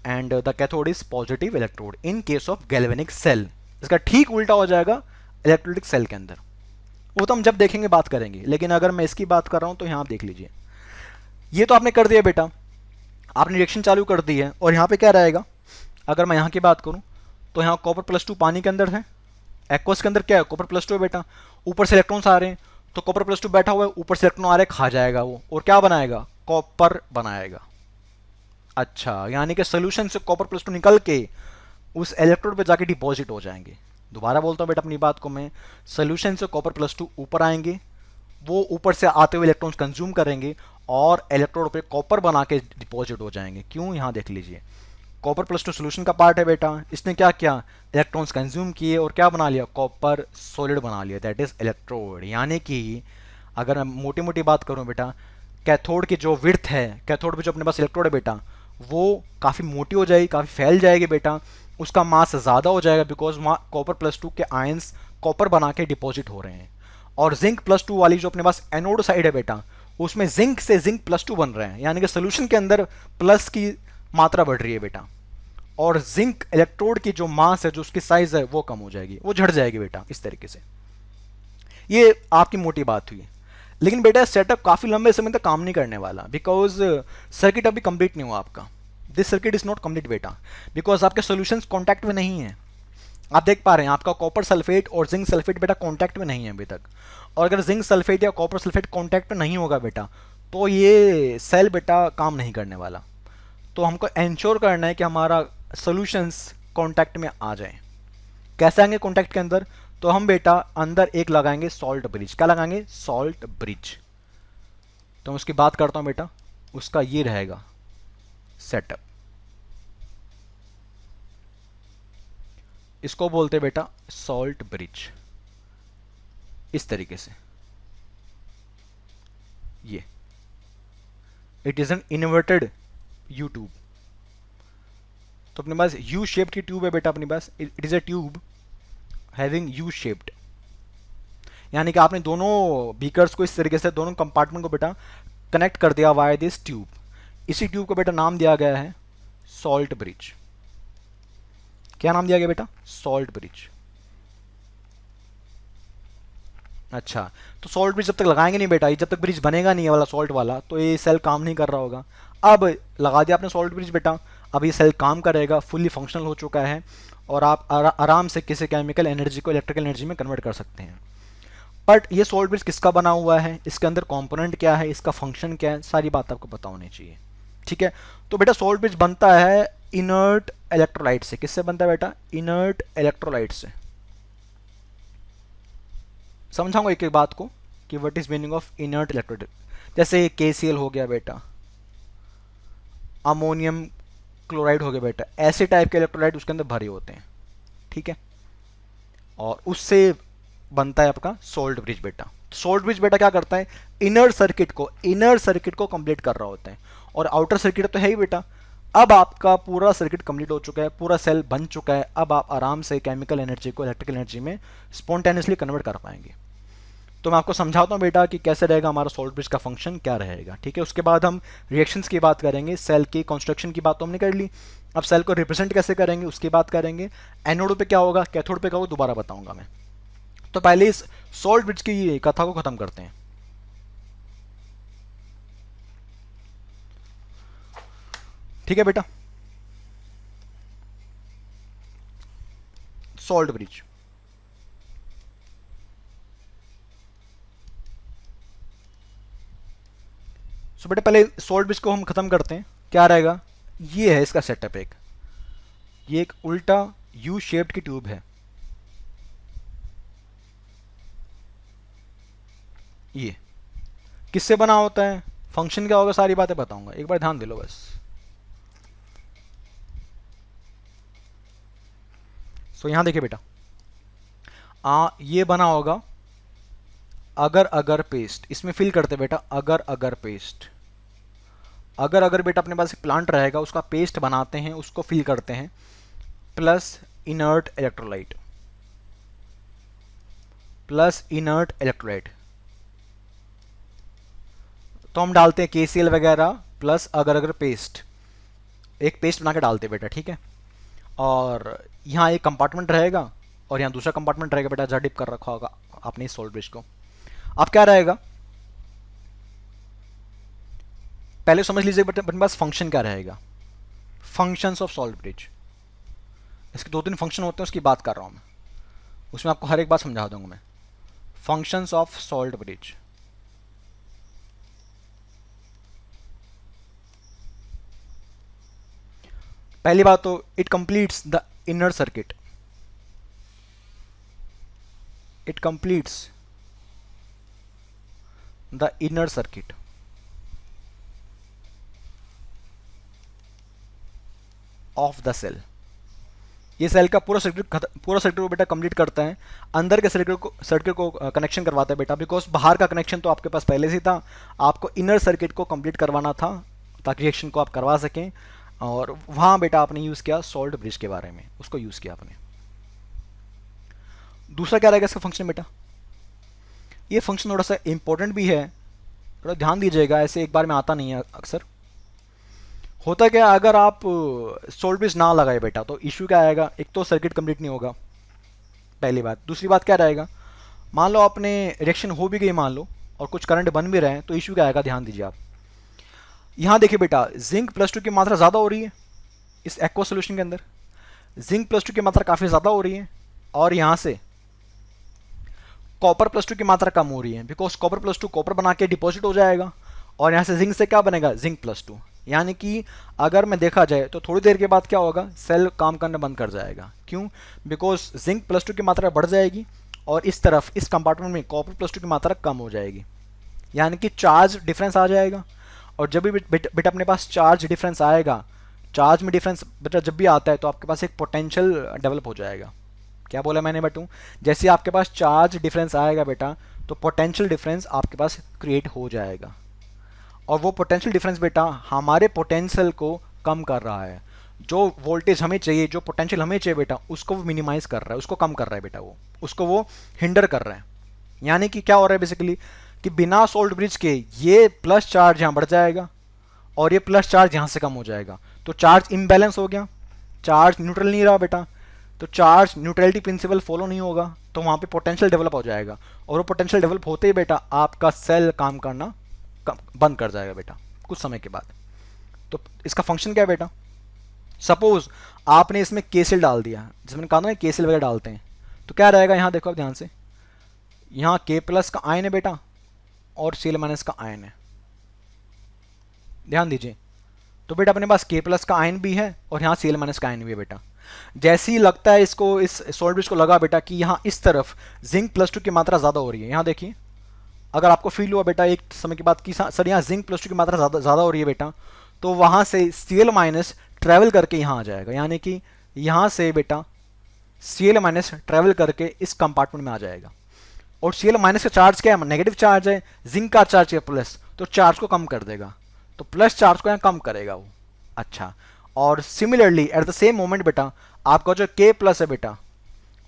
and the cathode is positive electrode in case of galvanic cell. इसका ठीक उल्टा हो जाएगा इलेक्ट्रोलिटिक सेल के अंदर, वो तो हम जब देखेंगे बात करेंगे, लेकिन अगर मैं इसकी बात कर रहा हूं तो यहाँ आप देख लीजिए, ये तो आपने कर दिया बेटा, आपने रिएक्शन चालू कर दी है, और यहाँ पे क्या रहेगा, अगर मैं यहाँ की बात करूँ तो यहाँ कॉपर +2 पानी के अंदर है, एक्वस के अंदर क्या है, कॉपर +2 है बेटा, ऊपर से इलेक्ट्रॉन्स आ रहे हैं, तो कॉपर +2 बैठा हुआ है, ऊपर से इलेक्ट्रॉन आ रहे हैं, खा जाएगा वो, और क्या बनाएगा, कॉपर बनाएगा। अच्छा, यानी कि सोल्यूशन से कॉपर +2 निकल के उस इलेक्ट्रोड पे जाके डिपॉजिट हो जाएंगे। दोबारा बोलता हूँ बेटा अपनी बात को मैं, सोल्यूशन से कॉपर +2 ऊपर आएंगे, वो ऊपर से आते हुए इलेक्ट्रॉन्स कंज्यूम करेंगे और इलेक्ट्रोड पे कॉपर बना के डिपॉजिट हो जाएंगे। क्यों, यहाँ देख लीजिए, कॉपर +2 सोल्यूशन का पार्ट है बेटा, इसने क्या किया, इलेक्ट्रॉन्स कंज्यूम किए और क्या बना लिया, कॉपर सॉलिड बना लिया, दैट इज इलेक्ट्रोड। यानी कि अगर मैं मोटी मोटी बात करूं बेटा, कैथोड की जो विड्थ है, कैथोड पे जो अपने पास इलेक्ट्रोड है बेटा, वो काफ़ी मोटी हो जाएगी, काफ़ी फैल जाएगी बेटा, उसका मास ज़्यादा हो जाएगा, बिकॉज वहाँ कॉपर +2 के आयंस कॉपर बना के डिपॉजिट हो रहे हैं। और जिंक +2 वाली जो अपने पास एनोड साइड है बेटा, उसमें जिंक से जिंक +2 बन रहे हैं, यानी कि सोल्यूशन के अंदर प्लस की मात्रा बढ़ रही है बेटा, और जिंक इलेक्ट्रोड की जो मास है, जो उसकी साइज है, वो कम हो जाएगी, वो झड़ जाएगी बेटा इस तरीके से। ये आपकी मोटी बात हुई। लेकिन बेटा सेटअप काफ़ी लंबे समय तक काम नहीं करने वाला, बिकॉज सर्किट अभी कंप्लीट नहीं हुआ आपका। This circuit is not complete बेटा, बिकॉज आपके सॉल्यूशंस कांटेक्ट में नहीं है। आप देख पा रहे हैं आपका कॉपर सल्फेट और जिंक सल्फेट बेटा कांटेक्ट में नहीं है अभी तक, और अगर जिंक सल्फेट या कॉपर सल्फेट कांटेक्ट में नहीं होगा बेटा, तो ये सेल बेटा काम नहीं करने वाला। तो हमको इंश्योर करना है कि हमारा सॉल्यूशंस कांटेक्ट में आ जाए। कैसे आएंगे कांटेक्ट के अंदर, तो हम बेटा अंदर एक लगाएंगे सॉल्ट ब्रिज। क्या लगाएंगे, सॉल्ट ब्रिज। तो मैं उसकी बात करता हूं बेटा, उसका ये रहेगा सेटअप। इसको बोलते हैं बेटा सॉल्ट ब्रिज। इस तरीके से ये it is an inverted U tube. तो अपने पास यू शेप्ड की ट्यूब है बेटा अपने पास, it is a tube having U shaped, यानी कि आपने दोनों बीकर्स को इस तरीके से, दोनों कंपार्टमेंट को बेटा कनेक्ट कर दिया वाया दिस ट्यूब। इसी ट्यूब को बेटा नाम दिया गया है सॉल्ट ब्रिज। क्या नाम दिया गया बेटा? Salt bridge. अच्छा, तो सॉल्ट ब्रिज जब तक लगाएंगे नहीं बेटा, जब तक ब्रिज बनेगा नहीं है वाला सॉल्ट वाला, तो ये सेल काम नहीं कर रहा होगा। अब लगा दिया आपने सॉल्ट ब्रिज बेटा, अब ये सेल काम करेगा, फुल्ली फंक्शनल हो चुका है और आप आराम से किसी केमिकल एनर्जी को इलेक्ट्रिकल एनर्जी में कन्वर्ट कर सकते हैं। बट ये सॉल्ट ब्रिज किसका बना हुआ है, इसके अंदर कंपोनेंट क्या है, इसका फंक्शन क्या है, सारी बात आपको पता होनी चाहिए। ठीक है, तो बेटा सॉल्ट ब्रिज बनता है इनर्ट इलेक्ट्रोलाइट से। किससे बनता है बेटा? इनर्ट इलेक्ट्रोलाइट से। समझाऊंगा एक एक बात को कि what is meaning of inert electrolyte. जैसे KCl हो गया बेटा, अमोनियम क्लोराइड हो गया बेटा, ऐसे टाइप के इलेक्ट्रोलाइट उसके अंदर भरे होते हैं। ठीक है, और उससे बनता है आपका सोल्ट ब्रिज बेटा। सोल्ट ब्रिज बेटा क्या करता है? इनर सर्किट को कंप्लीट कर रहा होता है, और आउटर सर्किट तो है ही बेटा। अब आपका पूरा सर्किट कंप्लीट हो चुका है, पूरा सेल बन चुका है, अब आप आराम से केमिकल एनर्जी को इलेक्ट्रिकल एनर्जी में स्पॉन्टेनियसली कन्वर्ट कर पाएंगे। तो मैं आपको समझाता हूँ बेटा कि कैसे रहेगा हमारा सोल्ट ब्रिज का फंक्शन क्या रहेगा। ठीक है, उसके बाद हम रिएक्शंस की बात करेंगे, सेल की कंस्ट्रक्शन की बात तो हमने कर ली, अब सेल को रिप्रेजेंट कैसे करेंगे उसकी बात करेंगे। एनोड पे क्या होगा, कैथोड पे क्या होगा, दोबारा बताऊंगा मैं। तो पहले इस सोल्ट ब्रिज की कथा को खत्म करते हैं। ठीक है बेटा, सोल्ट ब्रिज। सो बेटा पहले सोल्ट ब्रिज को हम खत्म करते हैं। क्या रहेगा? ये है इसका सेटअप, ये एक उल्टा यू शेप्ड की ट्यूब है। ये किससे बना होता है, फंक्शन क्या होगा, सारी बातें बताऊंगा, एक बार ध्यान दे लो बस। सो यहां देखिए बेटा, ये बना होगा अगर अगर पेस्ट, इसमें फिल करते बेटा अगर अगर पेस्ट। अगर अगर बेटा अपने पास एक प्लांट रहेगा, उसका पेस्ट बनाते हैं, उसको फिल करते हैं, plus inert electrolyte, plus inert electrolyte. तो हम डालते हैं KCl वगैरह प्लस अगर अगर पेस्ट, एक पेस्ट बना के डालते हैं बेटा। ठीक है, और यहाँ एक कंपार्टमेंट रहेगा और यहाँ दूसरा कंपार्टमेंट रहेगा बेटा, जहाँ डिप कर रखा होगा आपने इस सोल्ट ब्रिज को। अब क्या रहेगा, पहले समझ लीजिए बेटा अपने पास फंक्शन क्या रहेगा, फंक्शंस ऑफ सोल्ट ब्रिज। इसके 2-3 फंक्शन होते हैं, उसकी बात कर रहा हूँ मैं, उसमें आपको हर एक बात समझा दूंगा मैं। फंक्शंस ऑफ सोल्ट ब्रिज, पहली बात तो it completes the inner circuit, it completes the inner circuit of the cell. ये सेल का पूरा सर्किट को बेटा कंप्लीट करता है, अंदर के सर्किट को कनेक्शन करवाता है बेटा, बिकॉज बाहर का कनेक्शन तो आपके पास पहले से ही था, आपको इनर सर्किट को कंप्लीट करवाना था ताकि रिएक्शन को आप करवा सकें। और वहां बेटा आपने यूज किया सोल्ट ब्रिज के बारे में, उसको यूज किया आपने। दूसरा क्या रहेगा इसका फंक्शन बेटा, ये फंक्शन थोड़ा सा इंपॉर्टेंट भी है, थोड़ा ध्यान दीजिएगा, ऐसे एक बार में आता नहीं है अक्सर। होता क्या, अगर आप सोल्ट ब्रिज ना लगाए बेटा तो इश्यू क्या आएगा, एक तो सर्किट कंप्लीट नहीं होगा, पहली बात। दूसरी बात क्या रहेगा, मान लो आपने रिएक्शन हो भी गई मान लो और कुछ करंट बन भी रहे हैं, तो इश्यू क्या आएगा, ध्यान दीजिए आप। यहाँ देखिए बेटा, जिंक +2 की मात्रा ज़्यादा हो रही है इस एक्वा सोल्यूशन के अंदर, जिंक +2 की मात्रा काफ़ी ज़्यादा हो रही है, और यहाँ से कॉपर +2 की मात्रा कम हो रही है, बिकॉज कॉपर +2 कॉपर बना के डिपॉजिट हो जाएगा, और यहाँ से जिंक से क्या बनेगा, जिंक +2। यानी कि अगर मैं देखा जाए तो थोड़ी देर के बाद क्या होगा, सेल काम करना बंद कर जाएगा। क्यों? बिकॉज जिंक +2 की मात्रा बढ़ जाएगी और इस तरफ इस कंपार्टमेंट में कॉपर +2 की मात्रा कम हो जाएगी, यानी कि चार्ज डिफरेंस आ जाएगा। और जब भी बेटा अपने पास चार्ज डिफरेंस आएगा, चार्ज में डिफरेंस बेटा जब भी आता है तो आपके पास एक पोटेंशियल डेवलप हो जाएगा। क्या बोला मैंने बेटू, जैसे आपके पास चार्ज डिफरेंस आएगा बेटा तो पोटेंशियल डिफरेंस आपके पास क्रिएट हो जाएगा, और वो पोटेंशियल डिफरेंस बेटा हमारे पोटेंशियल को कम कर रहा है। जो वोल्टेज हमें चाहिए, जो पोटेंशियल हमें चाहिए बेटा, उसको वो मिनिमाइज कर रहा है, उसको कम कर रहा है बेटा, वो उसको वो हिंडर कर रहा है। यानी कि क्या हो रहा है बेसिकली कि बिना सोल्ड ब्रिज के ये प्लस चार्ज यहाँ बढ़ जाएगा और ये प्लस चार्ज यहाँ से कम हो जाएगा, तो चार्ज इम्बैलेंस हो गया, चार्ज न्यूट्रल नहीं रहा बेटा, तो चार्ज न्यूट्रलिटी प्रिंसिपल फॉलो नहीं होगा, तो वहाँ पे पोटेंशियल डेवलप हो जाएगा, और वो पोटेंशियल डेवलप होते ही बेटा आपका सेल काम करना बंद कर जाएगा बेटा कुछ समय के बाद। तो इसका फंक्शन क्या है बेटा, सपोज आपने इसमें केसीएल डाल दिया, जिसमें कहा ना केसीएल वगैरह डालते हैं, तो क्या रहेगा यहाँ देखो अब ध्यान से, यहाँ के प्लस का आयन है बेटा और सीएल माइनस का आयन है, ध्यान दीजिए। तो बेटा अपने पास के प्लस का आयन भी है और यहाँ सीएल माइनस का आयन भी है बेटा। जैसे ही लगता है इसको, इस सोल्ड ब्रिज को लगा बेटा कि यहाँ इस तरफ जिंक प्लस 2 की मात्रा ज़्यादा हो रही है, यहाँ देखिए अगर आपको फील हुआ बेटा एक समय के बाद कि सर यहाँ जिंक प्लस 2 की मात्रा ज़्यादा हो रही है बेटा, तो वहाँ से सीएल माइनस ट्रैवल करके यहाँ आ जाएगा, यानी कि यहाँ से बेटा सीएल माइनस ट्रैवल करके इस कंपार्टमेंट में आ जाएगा। और सीएल माइनस का चार्ज क्या है, नेगेटिव चार्ज है, जिंक का चार्ज है प्लस, तो चार्ज को कम कर देगा, तो प्लस चार्ज को यहाँ कम करेगा वो। अच्छा, और similarly at the same moment बेटा आपका जो के प्लस है बेटा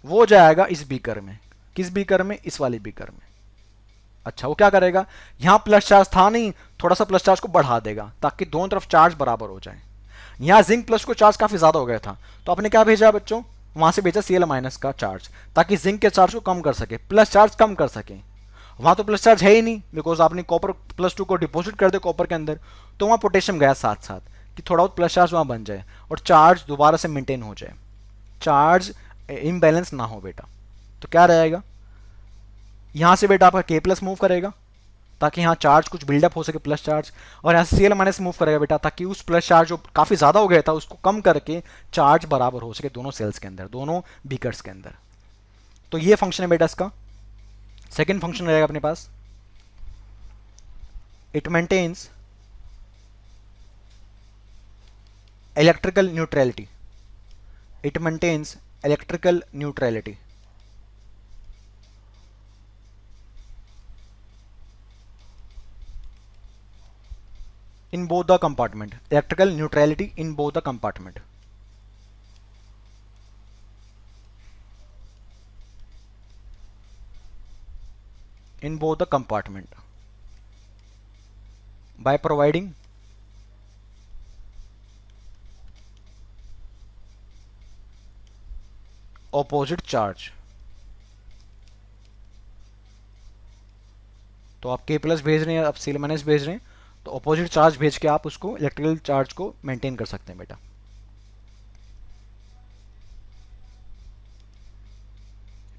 वो जाएगा इस बीकर में, किस बीकर में, इस वाली बीकर में। अच्छा, वो क्या करेगा, यहाँ प्लस चार्ज था नहीं, थोड़ा सा प्लस चार्ज को बढ़ा देगा ताकि दोनों तरफ चार्ज बराबर हो जाए। यहाँ जिंक प्लस को चार्ज काफी ज्यादा हो गया था, तो आपने क्या भेजा बच्चों, वहां से भेजा सीएल माइनस का चार्ज, ताकि जिंक के चार्ज को कम कर सके, प्लस चार्ज कम कर सके। वहां तो प्लस चार्ज है ही नहीं, बिकॉज आपने कॉपर प्लस 2 को डिपॉजिट कर दे कॉपर के अंदर, तो वहां पोटेशियम गया साथ साथ कि थोड़ा बहुत प्लस चार्ज वहां बन जाए और चार्ज दोबारा से मेंटेन हो जाए, चार्ज इम्बैलेंस ना हो बेटा। तो क्या रहेगा, यहां से बेटा आपका के प्लस मूव करेगा ताकि यहाँ चार्ज कुछ बिल्डअप हो सके प्लस चार्ज, और यहाँ से सीएल माइनस मूव करेगा बेटा ताकि उस प्लस चार्ज जो काफ़ी ज़्यादा हो गया था उसको कम करके चार्ज बराबर हो सके दोनों सेल्स के अंदर, दोनों बीकर्स के अंदर। तो ये फंक्शन है बेटा इसका। सेकेंड फंक्शन रहेगा अपने पास, it maintains electrical neutrality, it maintains electrical neutrality. In both the compartment, electrical neutrality in both the compartment. In both the compartment by providing opposite charge। तो आप के प्लस भेज रहे हैं, आप सीएल माइनस भेज रहे हैं, तो ऑपोजिट चार्ज भेज के आप उसको इलेक्ट्रिकल चार्ज को मेंटेन कर सकते हैं बेटा।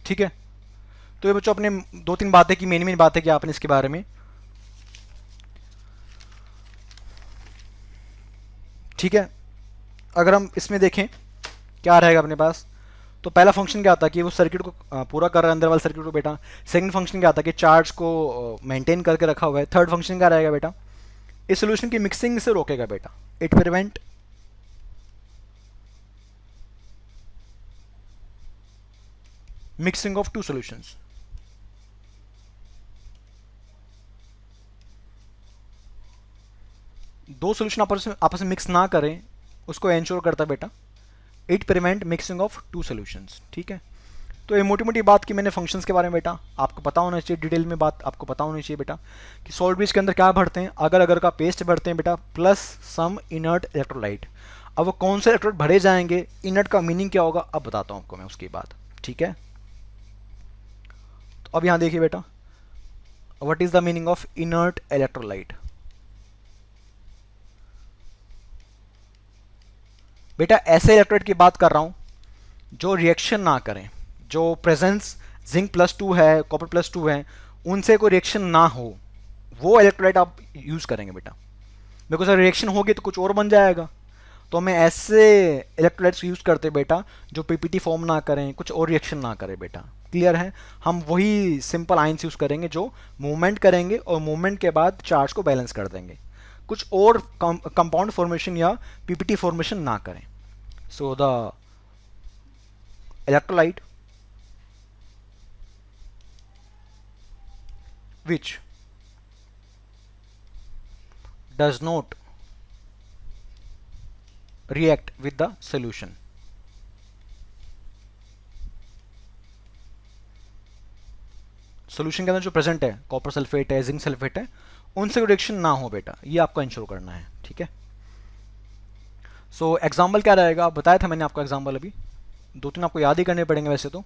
ठीक है, तो ये बच्चों अपने दो तीन बातें की, मेन बातें की आपने इसके बारे में। ठीक है, अगर हम इसमें देखें क्या रहेगा अपने पास, तो पहला फंक्शन क्या आता है कि वो सर्किट को पूरा कर रहा है अंदर वाले सर्किट को बेटा। सेकंड फंक्शन क्या आता है कि चार्ज को मेंटेन करके रखा हुआ है। थर्ड फंक्शन क्या रहेगा बेटा, इस सोल्यूशन की मिक्सिंग से रोकेगा बेटा, it prevent mixing of two solutions. दो सोल्यूशन आपस में मिक्स ना करें उसको एंश्योर करता है बेटा, it prevent mixing of two solutions. ठीक है, तो ये मोटी मोटी बात की मैंने फंक्शंस के बारे में बेटा, आपको पता होना चाहिए, डिटेल में बात आपको पता होनी चाहिए बेटा कि सोल्ड ब्रिज के अंदर क्या भरते हैं, अगर अगर का पेस्ट भरते हैं बेटा प्लस सम इनर्ट इलेक्ट्रोलाइट। अब वो कौन से इलेक्ट्रोलाइट भरे जाएंगे, इनर्ट का मीनिंग क्या होगा अब बताता हूँ आपको मैं उसकी बात। ठीक है, तो अब यहाँ देखिए बेटा, what is the meaning of inert electrolyte. बेटा ऐसे इलेक्ट्रोलाइट की बात कर रहा हूँ जो रिएक्शन ना करें, जो प्रेजेंस जिंक प्लस 2 है, कॉपर प्लस 2 है, उनसे कोई रिएक्शन ना हो, वो इलेक्ट्रोलाइट आप यूज करेंगे बेटा। बिकॉज अगर रिएक्शन होगी तो कुछ और बन जाएगा, तो हमें ऐसे इलेक्ट्रोलाइट्स यूज करते बेटा जो पीपीटी फॉर्म ना करें, कुछ और रिएक्शन ना करें बेटा। क्लियर है, हम वही सिंपल आयंस यूज करेंगे जो मूवमेंट करेंगे और मूवमेंट के बाद चार्ज को बैलेंस कर देंगे, कुछ और कंपाउंड फॉर्मेशन या पीपीटी फॉर्मेशन ना करें। So the electrolyte which does not react with the solution. Solution के अंदर जो प्रेजेंट है, कॉपर सल्फेट है, जिंक सल्फेट है, उनसे रिएक्शन ना हो बेटा, ये आपको इंश्योर करना है, ठीक है। सो एग्जाम्पल क्या रहेगा, बताया था मैंने आपको एग्जाम्पल, अभी दो तीन आपको याद ही करने पड़ेंगे वैसे तो।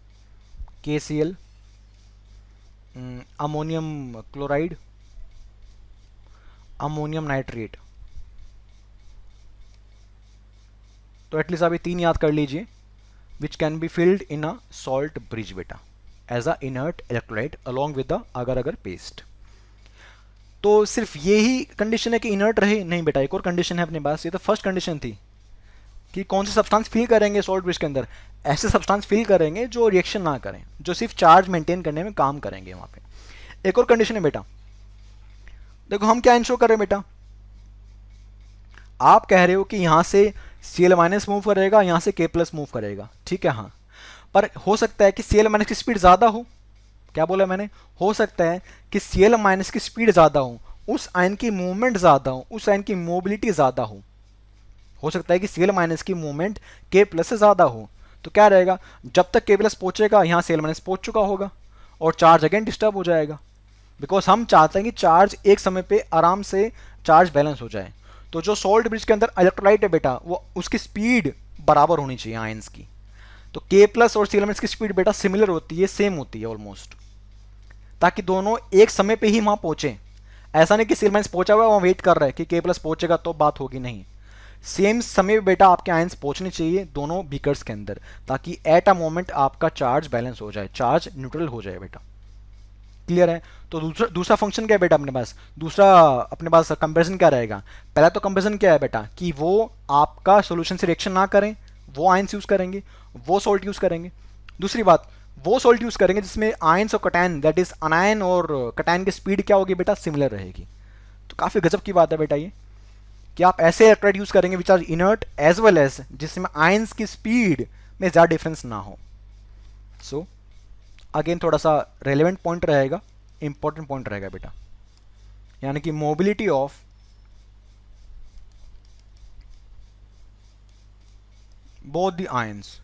KCl, ammonium chloride, ammonium nitrate, तो एटलीस्ट अभी तीन याद कर लीजिए। Which can be filled in a salt bridge बेटा as a inert electrolyte along with the agar agar paste. तो सिर्फ ये ही कंडीशन है कि इनर्ट रहे? नहीं बेटा, एक और कंडीशन है अपने पास। ये तो फर्स्ट कंडीशन थी कि कौन से सब्सटेंस फिल करेंगे सॉल्ट ब्रिज के अंदर, ऐसे सब्सटेंस फिल करेंगे जो रिएक्शन ना करें, जो सिर्फ चार्ज मेंटेन करने में काम करेंगे वहां पे। एक और कंडीशन है बेटा, देखो हम क्या इंश्योर कर रहे हैं बेटा, आप कह रहे हो कि यहां से Cl माइनस मूव करेगा, यहां से K प्लस मूव करेगा, ठीक है हाँ, पर हो सकता है कि Cl माइनस की स्पीड ज्यादा हो। क्या बोला मैंने? हो सकता है कि Cl माइनस की स्पीड ज्यादा हो, उस आयन की मूवमेंट ज्यादा हो, उस आयन की मोबिलिटी ज्यादा हो सकता है कि Cl माइनस की मूवमेंट K प्लस से ज्यादा हो। तो क्या रहेगा, जब तक K प्लस पहुंचेगा यहां Cl माइनस पहुंच चुका होगा और चार्ज अगेन डिस्टर्ब हो जाएगा, बिकॉज हम चाहते हैं कि चार्ज एक समय पे आराम से चार्ज बैलेंस हो जाए। तो जो सॉल्ट ब्रिज के अंदर इलेक्ट्रोलाइट है बेटा, वो उसकी स्पीड बराबर होनी चाहिए आयंस की। तो K प्लस और Cl माइनस की स्पीड बेटा सिमिलर होती है, सेम होती है ऑलमोस्ट, ताकि दोनों एक समय पे ही वहां पहुंचे। ऐसा नहीं कि Cl माइनस पहुंचा हुआ है वहां वेट कर रहा है कि K प्लस पहुंचेगा तो बात होगी, नहीं, सेम समय बेटा आपके आयंस पहुंचने चाहिए दोनों बीकर्स के अंदर, ताकि एट अ मोमेंट आपका चार्ज बैलेंस हो जाए, चार्ज न्यूट्रल हो जाए बेटा। क्लियर है? तो दूसरा फंक्शन क्या है बेटा अपने पास, दूसरा अपने पास कंपैरिजन क्या रहेगा? पहला तो कंपैरिजन क्या है बेटा कि वो आपका सॉल्यूशन से रिएक्शन ना करें, वो आयंस यूज करेंगे, वो सॉल्ट यूज करेंगे। दूसरी बात, वो सॉल्ट यूज करेंगे जिसमें आयंस और कटायन, दैट इज अनायन और कटायन की स्पीड क्या होगी बेटा, सिमिलर रहेगी। तो काफी गजब की बात है बेटा ये, कि आप ऐसे इलेक्ट्रोलाइट यूज करेंगे which are inert as well as जिसमें आयंस की स्पीड में ज्यादा डिफरेंस ना हो। सो अगेन थोड़ा सा रेलेवेंट पॉइंट रहेगा, इंपॉर्टेंट पॉइंट रहेगा बेटा, यानी कि mobility of both the ions,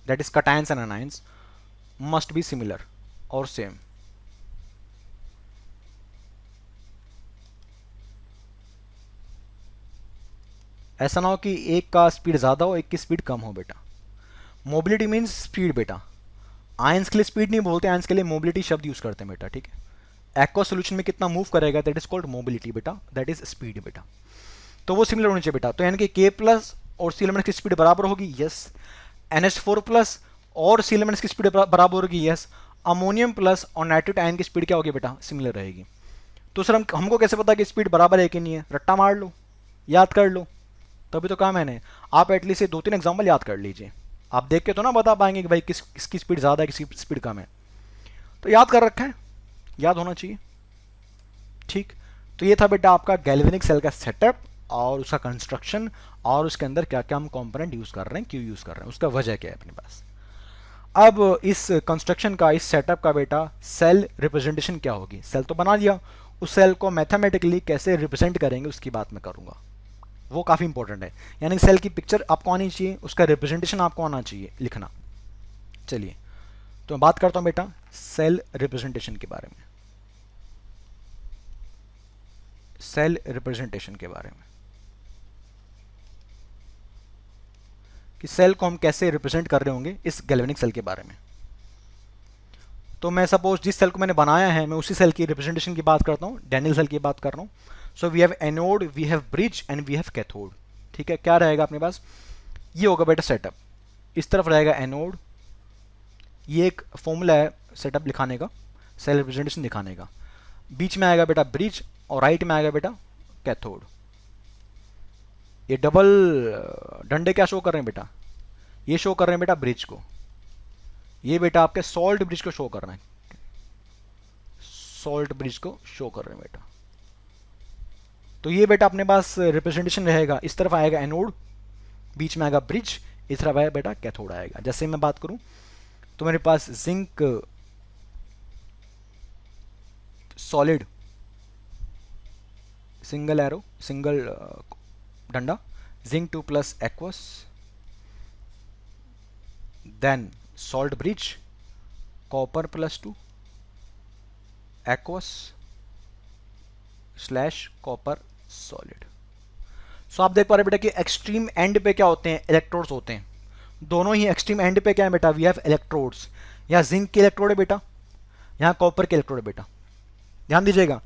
that is cations and anions, must be similar और सेम। ऐसा ना हो कि एक का स्पीड ज्यादा हो, एक की स्पीड कम हो बेटा। मोबिलिटी मीन्स स्पीड बेटा, आयंस के लिए स्पीड नहीं बोलते, आयंस के लिए मोबिलिटी शब्द यूज करते हैं बेटा, ठीक है। एक्वा सोल्यूशन में कितना मूव करेगा, दैट इज कॉल्ड मोबिलिटी बेटा, दैट इज स्पीड बेटा। तो वो सिमिलर होनी चाहिए बेटा। तो यानी कि K प्लस और Cl माइनस की स्पीड बराबर होगी, यस। NH4 प्लस और Cl माइनस की स्पीड बराबर होगी, यस। अमोनियम प्लस और नाइट्रेट आयन की स्पीड क्या होगी बेटा, सिमिलर रहेगी। तो सर हमको कैसे पता कि स्पीड बराबर है कि नहीं है? रट्टा मार लो, याद कर लो, तभी तो कहा मैंने। आप एटलीस्ट दो तीन एग्जाम्पल याद कर लीजिए, आप देख के तो ना बता पाएंगे कि भाई किसकी स्पीड ज़्यादा है, किसकी स्पीड कम है। तो याद कर रखा है, याद होना चाहिए, ठीक। तो ये था बेटा आपका गैल्वेनिक सेल का सेटअप और उसका कंस्ट्रक्शन, और उसके अंदर क्या क्या हम कंपोनेंट यूज़ कर रहे हैं, क्यों यूज़ कर रहे हैं, उसका वजह क्या है अपने पास। अब इस कंस्ट्रक्शन का, इस सेटअप का बेटा सेल रिप्रेजेंटेशन क्या होगी। सेल तो बना लिया, उस सेल को मैथमेटिकली कैसे रिप्रेजेंट करेंगे उसकी बात मैं करूँगा, वो काफ़ी इंपॉर्टेंट है। यानी सेल की पिक्चर आपको आनी चाहिए, उसका रिप्रेजेंटेशन आपको आना चाहिए लिखना। चलिए तो मैं बात करता हूँ बेटा सेल रिप्रेजेंटेशन के बारे में, सेल रिप्रेजेंटेशन के बारे में, कि सेल को हम कैसे रिप्रेजेंट कर रहे होंगे इस गैल्वेनिक सेल के बारे में। तो मैं सपोज जिस सेल को मैंने बनाया है, मैं उसी सेल की रिप्रेजेंटेशन की बात करता हूँ, डैनियल सेल की बात कर रहा हूँ। So we have anode, we have bridge and we have cathode, ठीक है। क्या रहेगा अपने पास, ये होगा बेटा सेटअप, इस तरफ रहेगा एनोड, ये एक फॉर्मूला है सेटअप दिखाने का, सेल रिप्रेजेंटेशन दिखाने का। बीच में आएगा बेटा ब्रिज और राइट में आएगा बेटा कैथोड। ये डबल डंडे क्या शो कर रहे हैं बेटा, ये शो कर रहे हैं बेटा ब्रिज को, ये बेटा आपके सॉल्ट ब्रिज को शो कर रहे हैं, सॉल्ट ब्रिज को शो कर रहे हैं बेटा। तो ये बेटा अपने पास रिप्रेजेंटेशन रहेगा, इस तरफ आएगा एनोड, बीच में आएगा ब्रिज, इस तरफ आएगा बेटा कैथोड आएगा। जैसे मैं बात करूं तो मेरे पास zinc solid, single arrow, single डंडा, zinc 2 plus aqueous, then salt bridge, copper plus 2, aqueous slash copper solid. So आप देख पा रहे बेटा कि एक्सट्रीम एंड पे क्या होते हैं, इलेक्ट्रोड्स होते हैं। दोनों ही एक्सट्रीम एंड पे क्या है बेटा, वी हैव इलेक्ट्रोड्स। यहाँ जिंक के इलेक्ट्रोड है बेटा, यहाँ कॉपर के इलेक्ट्रोड है बेटा। ध्यान दीजिएगा,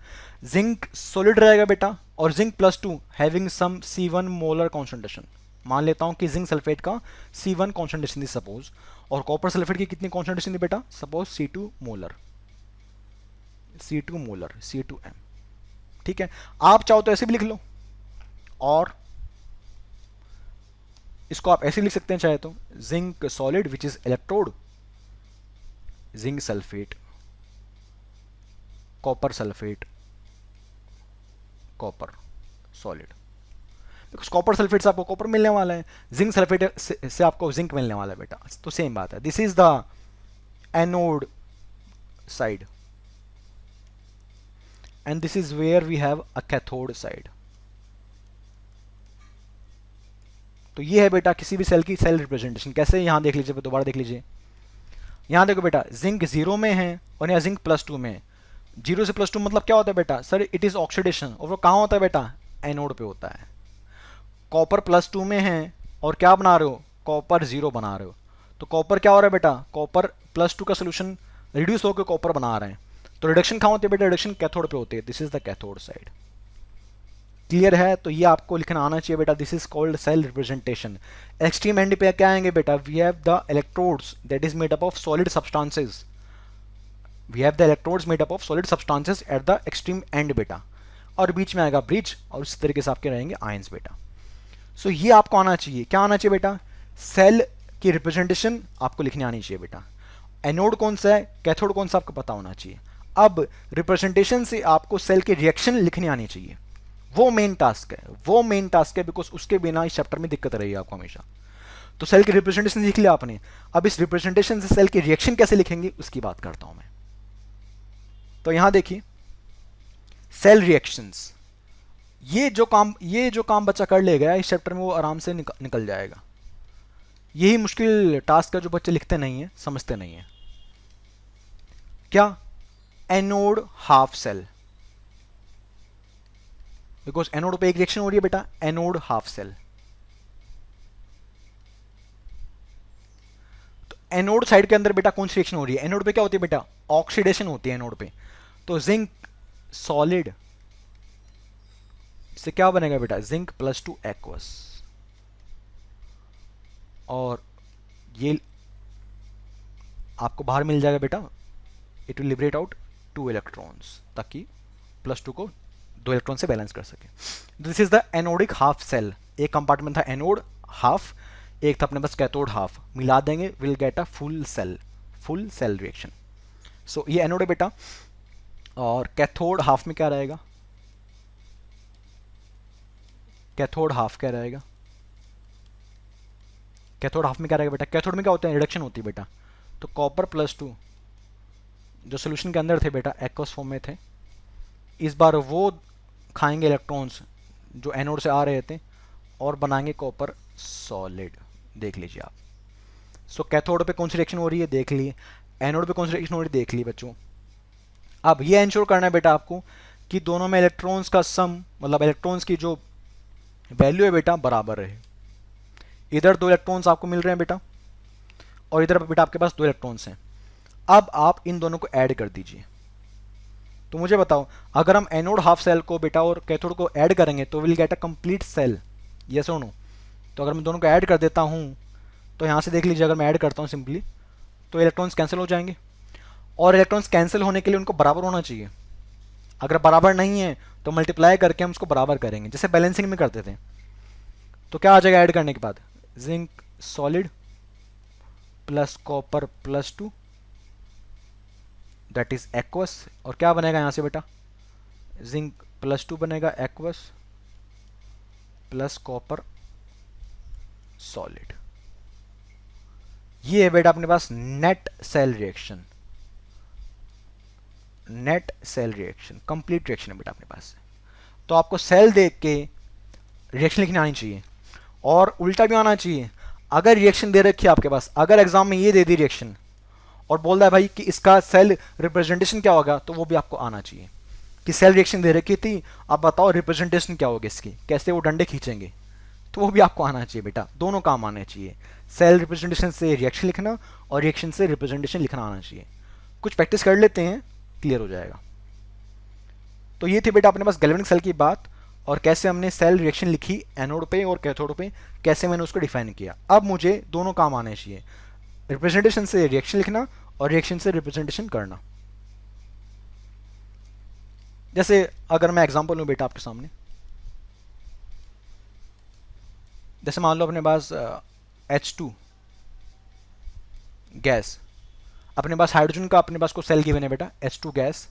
जिंक सॉलिड रहेगा बेटा, और zinc plus 2 having some C1 molar concentration. मान लेता हूं कि जिंक सल्फेट का C1 कॉन्सेंट्रेशन थी सपोज, और कॉपर सल्फेट की कितनी कॉन्सेंट्रेशन थी बेटा, suppose C2 molar, C2 molar, C2M। ठीक है, आप चाहो तो ऐसे भी लिख लो, और इसको आप ऐसे लिख सकते हैं चाहे तो, zinc solid which is electrode, zinc sulphate, copper sulphate, copper solid. Because copper sulphate से आपको कॉपर मिलने वाला है, जिंक सल्फेट से आपको जिंक मिलने वाला है बेटा, तो सेम बात है। This is the anode side and this is where we have a cathode side. तो ये है बेटा किसी भी सेल की सेल रिप्रेजेंटेशन। कैसे, यहां देख लीजिए, दोबारा देख लीजिए, यहां देखो बेटा, जिंक 0 में है और यहाँ जिंक +2 में है। 0 से +2 मतलब क्या होता है बेटा, सर इट इज ऑक्सीडेशन, और वो कहां होता है बेटा, एनोड पे होता है। कॉपर +2 में है और क्या बना रहे हो, कॉपर 0 बना रहे हो, तो कॉपर क्या हो रहा है बेटा, कॉपर +2 का सोल्यूशन रिड्यूस होकर कॉपर बना रहे हैं। तो रिडक्शन कहां होती है बेटा, रिडक्शन कैथोड पे होती है। This is the cathode side. Clear है, तो ये आपको लिखना आना चाहिए बेटा, this is called cell representation. Extreme end पे क्या आएंगे बेटा, we have the electrodes that is made up of solid substances, we have the electrodes made up of solid substances at the extreme end बेटा, और बीच में आएगा bridge, और इस तरीके से आपके रहेंगे आयंस बेटा। सो ये आपको आना चाहिए, क्या आना चाहिए बेटा, सेल की रिप्रेजेंटेशन आपको लिखनी आनी चाहिए बेटा। एनोड कौन सा है, कैथोड कौन सा, आपको पता होना चाहिए। अब रिप्रेजेंटेशन से आपको सेल की रिएक्शन लिखनी आनी चाहिए, वो मेन टास्क है, वो मेन टास्क है, बिकॉज उसके बिना इस चैप्टर में दिक्कत रहेगी आपको हमेशा। तो सेल की रिप्रेजेंटेशन लिख लिया आपने, अब इस रिप्रेजेंटेशन से सेल की रिएक्शन कैसे लिखेंगे उसकी बात करता हूं मैं। तो यहां देखिए, सेल रिएक्शंस, ये जो काम बच्चा कर लेगा इस चैप्टर में, वो आराम से निकल जाएगा। यही मुश्किल टास्क है जो बच्चे लिखते नहीं है, समझते नहीं है। क्या, anode half cell, because anode पे एक रिएक्शन हो रही है बेटा, एनोड हाफ सेल। तो एनोड साइड के अंदर बेटा कौन सी रिएक्शन हो रही है, एनोड पे क्या होती है बेटा, ऑक्सीडेशन होती है एनोड पे। तो जिंक सॉलिड से क्या बनेगा बेटा, जिंक +2 एक्वस, और ये आपको बाहर मिल जाएगा बेटा, it will liberate out 2 electrons, ताकि +2 को 2 इलेक्ट्रॉन से बैलेंस कर सके। This is the anodic half cell. एक कंपार्टमेंट था एनोड हाफ, एक था अपने पास कैथोड हाफ, मिला देंगे will get a full cell reaction. So ये एनोड है बेटा, और कैथोड हाफ में क्या रहेगा, कैथोड हाफ क्या रहेगा, कैथोड हाफ में क्या रहेगा बेटा, कैथोड में क्या होता है, रिडक्शन होती है बेटा। तो कॉपर +2 जो सोल्यूशन के अंदर थे बेटा, एक्वस फॉर्म में थे, इस बार वो खाएंगे इलेक्ट्रॉन्स जो एनोड से आ रहे थे, और बनाएंगे कॉपर सॉलिड। देख लीजिए आप। सो कैथोड पे कौन सी रिएक्शन हो रही है देख ली, एनोड पे कौन सी रिएक्शन हो रही है देख ली बच्चों। अब ये इंश्योर करना है बेटा आपको कि दोनों में इलेक्ट्रॉन्स का सम, मतलब इलेक्ट्रॉन्स की जो वैल्यू है बेटा बराबर रहे। इधर 2 इलेक्ट्रॉन्स आपको मिल रहे हैं बेटा, और इधर बेटा आपके पास 2 इलेक्ट्रॉन्स हैं। अब आप इन दोनों को ऐड कर दीजिए। तो मुझे बताओ, अगर हम एनोड हाफ सेल को बेटा और कैथोड को ऐड करेंगे तो will get a complete cell, yes और नो। तो अगर मैं दोनों को ऐड कर देता हूं, तो यहां से देख लीजिए, अगर मैं ऐड करता हूं सिंपली, तो इलेक्ट्रॉन्स कैंसिल हो जाएंगे, और इलेक्ट्रॉन्स कैंसिल होने के लिए उनको बराबर होना चाहिए। अगर बराबर नहीं है तो मल्टीप्लाई करके हम उसको बराबर करेंगे, जैसे बैलेंसिंग में करते थे। तो क्या आ जाएगा ऐड करने के बाद, zinc solid plus copper +2 that is aqueous, और क्या बनेगा यहां से बेटा, जिंक +2 बनेगा एक्वस प्लस कॉपर सॉलिड। ये है बेटा अपने पास net cell reaction. Net cell reaction, complete reaction है बेटा अपने पास। तो आपको सेल देख के रिएक्शन लिखनी आनी चाहिए, और उल्टा भी आना चाहिए। अगर रिएक्शन दे रखी है आपके पास, अगर एग्जाम में ये दे दी रिएक्शन और बोल रहा है भाई कि इसका सेल रिप्रेजेंटेशन क्या होगा, तो वो भी आपको आना चाहिए कि सेल रिएक्शन दे रखी थी, आप बताओ रिप्रेजेंटेशन क्या होगी इसकी, कैसे वो डंडे खींचेंगे, तो वो भी आपको आना चाहिए बेटा। दोनों काम आने चाहिए, सेल रिप्रेजेंटेशन से रिएक्शन लिखना और रिएक्शन से रिप्रेजेंटेशन लिखना आना चाहिए। कुछ प्रैक्टिस कर लेते हैं, क्लियर हो जाएगा। तो ये थी बेटा अपने पास गैल्वेनिक सेल की बात, और कैसे हमने सेल रिएक्शन लिखी एनोड पे और कैथोड पे, कैसे मैंने उसको डिफाइन किया। अब मुझे दोनों काम आने चाहिए, रिप्रेजेंटेशन से रिएक्शन लिखना और रिएक्शन से रिप्रेजेंटेशन करना। जैसे अगर मैं एग्जांपल लूं बेटा आपके सामने, जैसे मान लो अपने पास H2 गैस, अपने पास हाइड्रोजन का अपने पास को सेल गिवन है बेटा, H2 gas,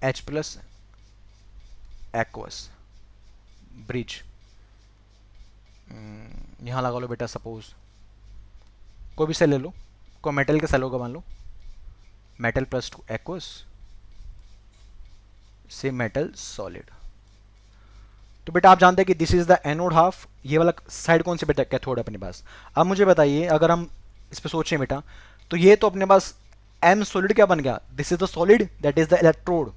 H plus aqueous bridge, यहां लगा लो बेटा, सपोज कोई भी सेल ले लो, कोई मेटल का सेल होगा मान लो, मेटल प्लस 2 एक्वस से मेटल सॉलिड। तो बेटा आप जानते हैं कि this is the anode half, ये वाला साइड कौन सी बेटा, कैथोड है अपने पास। अब मुझे बताइए, अगर हम इस पे सोचें बेटा, तो ये तो अपने पास एम सॉलिड क्या बन गया, this is the solid, that is the electrode.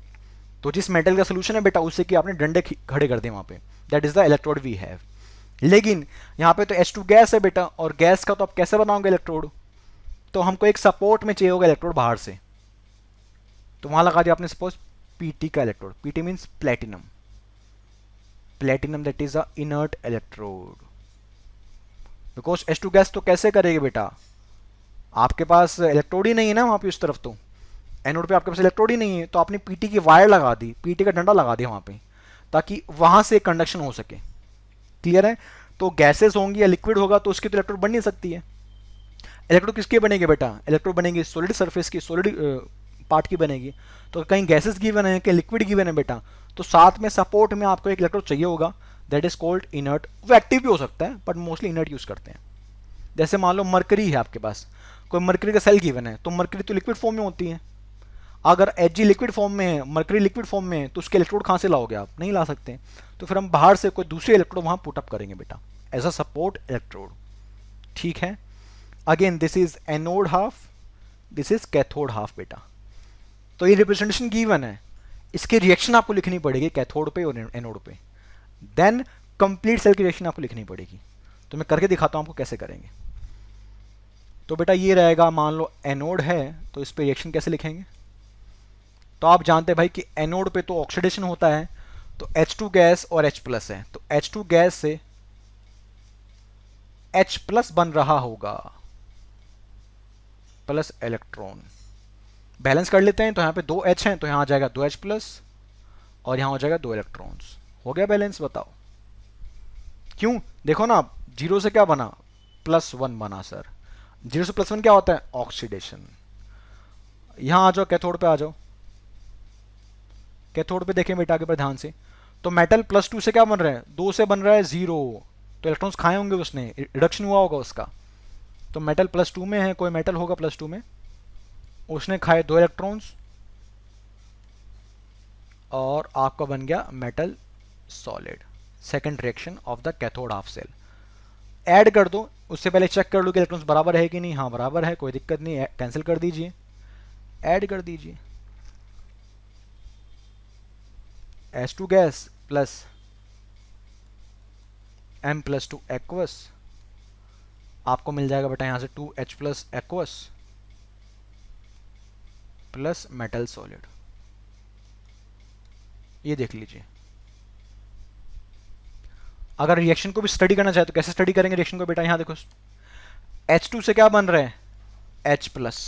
तो जिस मेटल का सोल्यूशन है बेटा, उससे कि आपने डंडे खड़े कर दिए वहां पे, that is the electrode we have. लेकिन यहाँ पे तो H2 गैस है बेटा, और गैस का तो आप कैसे बनाओगे इलेक्ट्रोड, तो हमको एक सपोर्ट में चाहिए होगा इलेक्ट्रोड बाहर से, तो वहां लगा दिया आपने सपोज Pt का electrode, Pt means platinum, platinum that is a inert electrode. Because H2 gas तो कैसे करेगी बेटा, आपके पास इलेक्ट्रोड ही नहीं है ना वहां पे उस तरफ, तो एनोड पे आपके पास इलेक्ट्रोड ही नहीं है, तो आपने Pt की वायर लगा दी, Pt का डंडा लगा दिया वहां पे, ताकि वहां से कंडक्शन हो सके। क्लियर है। तो गैसेस होंगी या लिक्विड होगा तो उसकी तो इलेक्ट्रोड बन नहीं सकती है। इलेक्ट्रोड किसकी बनेगी बेटा, इलेक्ट्रोड बनेगी सॉलिड सरफेस की, सॉलिड पार्ट की बनेगी। तो कहीं गैसेस गिवन है, कहीं लिक्विड गिवन है बेटा, तो साथ में सपोर्ट में आपको एक इलेक्ट्रोड चाहिए होगा, दैट इज कॉल्ड इनर्ट। वो एक्टिव भी हो सकता है बट मोस्टली इनर्ट यूज करते हैं। जैसे मान लो मरकरी है आपके पास, कोई मरकरी का सेल गिवन है, तो मरकरी तो लिक्विड फॉर्म में होती है। अगर Hg लिक्विड फॉर्म में है, मरकरी लिक्विड फॉर्म में है, तो उसके इलेक्ट्रोड कहाँ से लाओगे आप, नहीं ला सकते। तो फिर हम बाहर से कोई दूसरे इलेक्ट्रोड वहां पुट अप करेंगे बेटा, एज अ सपोर्ट इलेक्ट्रोड। ठीक है। Again this is anode half, this is cathode half बेटा। तो ये रिप्रेजेंटेशन गिवन है, इसकी रिएक्शन आपको लिखनी पड़ेगी कैथोड पे और एनोड पे, देन कंप्लीट सेल की रिएक्शन आपको लिखनी पड़ेगी। तो मैं करके दिखाता हूं आपको कैसे करेंगे। तो बेटा ये रहेगा, मान लो एनोड है, तो इस पे रिएक्शन कैसे लिखेंगे। तो आप जानते हैं भाई कि एनोड पे तो ऑक्सीडेशन होता है, तो H2 गैस और H प्लस है, तो H2 गैस से H प्लस बन रहा होगा, प्लस इलेक्ट्रॉन। बैलेंस कर लेते हैं, तो यहाँ पे 2 H हैं, तो यहाँ आ जाएगा 2 H प्लस, और यहाँ हो जाएगा 2 इलेक्ट्रॉन्स। हो गया बैलेंस, बताओ क्यों। देखो ना, जीरो से क्या बना, +1 बना सर। जीरो से +1 क्या होता है, ऑक्सीडेशन। यहाँ आ जाओ, कैथोड पे आ जाओ। कैथोड पे देखें बेटा आगे पर ध्यान से, तो मेटल +2 से क्या बन रहा है, 2 से बन रहा है 0, तो इलेक्ट्रॉन्स खाए होंगे उसने, रिडक्शन हुआ होगा उसका। तो मेटल +2 में है, कोई मेटल होगा +2 में, उसने खाए 2 इलेक्ट्रॉन्स, और आपका बन गया metal solid. Second reaction of the cathode half cell. Add कर दो, उससे पहले चेक कर लो कि इलेक्ट्रॉन्स बराबर है कि नहीं। हाँ बराबर है, कोई दिक्कत नहीं, कैंसिल कर दीजिए, ऐड कर दीजिए। H2 gas plus M+2 aqueous, आपको मिल जाएगा बेटा यहां से 2H plus aqueous plus metal solid. ये देख लीजिए। अगर रिएक्शन को भी स्टडी करना चाहे तो कैसे स्टडी करेंगे रिएक्शन को बेटा, यहां देखो H2 से क्या बन रहा है, H प्लस,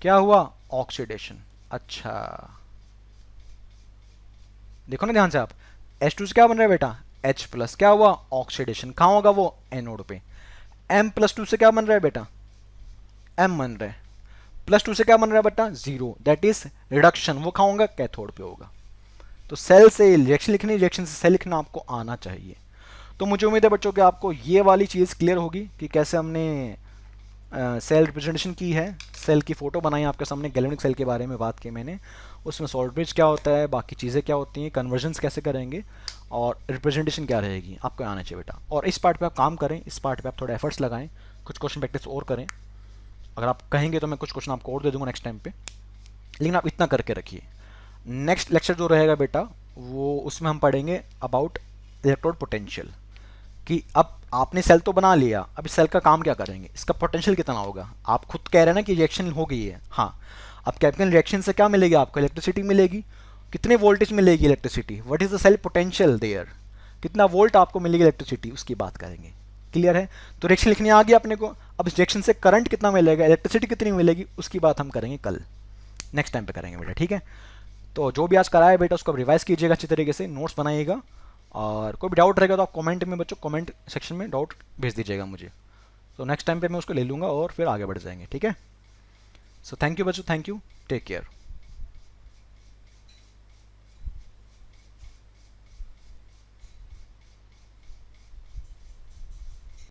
क्या हुआ, ऑक्सीडेशन। अच्छा देखो ना ध्यान से आप, H2 से क्या बन रहा है बेटा, H प्लस, क्या हुआ, ऑक्सीडेशन। कहां होगा वो, एनोड पे। M+2 से क्या बन रहा है बेटा, M बन रहा है। +2 से क्या बन रहा है बेटा, 0, दैट इज रिडक्शन। वो कहां होगा, कैथोड पे होगा। तो सेल से रिएक्शन लिखनी, रिएक्शन से सेल लिखना आपको आना चाहिए। तो मुझे उम्मीद है बच्चों कि आपको ये वाली चीज़ क्लियर होगी कि कैसे हमने सेल रिप्रेजेंटेशन की है, सेल की फ़ोटो बनाई आपके सामने, गैल्वेनिक सेल के बारे में बात की मैंने, उसमें सॉल्ट ब्रिज क्या होता है, बाकी चीज़ें क्या होती हैं, कन्वर्जन्स कैसे करेंगे और रिप्रेजेंटेशन क्या रहेगी, आपको आना चाहिए बेटा। और इस पार्ट पे आप काम करें, इस पार्ट पे आप थोड़ा एफर्ट्स लगाएं, कुछ क्वेश्चन प्रैक्टिस और करें। अगर आप कहेंगे तो मैं कुछ क्वेश्चन आपको और दे दूंगा नेक्स्ट टाइम पे, लेकिन आप इतना करके रखिए। नेक्स्ट लेक्चर जो रहेगा बेटा, वो उसमें हम पढ़ेंगे अबाउट इलेक्ट्रोड पोटेंशियल, कि अब आपने सेल तो बना लिया, अब इस सेल का काम क्या करेंगे, इसका पोटेंशियल कितना होगा। आप खुद कह रहे हैं ना कि रिएक्शन हो गई है, हाँ, अब केमिकल रिएक्शन से क्या मिलेगी आपको, इलेक्ट्रिसिटी मिलेगी। कितने वोल्टेज मिलेगी electricity, what is the cell potential there, कितना वोल्ट आपको मिलेगी इलेक्ट्रिसिटी, उसकी बात करेंगे। क्लियर है, तो रिएक्शन लिखनी आ गई अपने को। अब इस रिएक्शन से करंट कितना मिलेगा, इलेक्ट्रिसिटी कितनी मिलेगी, उसकी बात हम करेंगे कल, नेक्स्ट टाइम पे करेंगे बेटा, ठीक है। तो जो भी आज कराया बेटा उसको रिवाइज कीजिएगा अच्छी तरीके से, नोट्स बनाइएगा, और कोई भी डाउट रहेगा तो आप कमेंट में बच्चों, कमेंट सेक्शन में डाउट भेज दीजिएगा मुझे। तो नेक्स्ट टाइम पे मैं उसको ले लूँगा और फिर आगे बढ़ जाएंगे, ठीक है। सो थैंक यू बच्चों, थैंक यू, टेक केयर।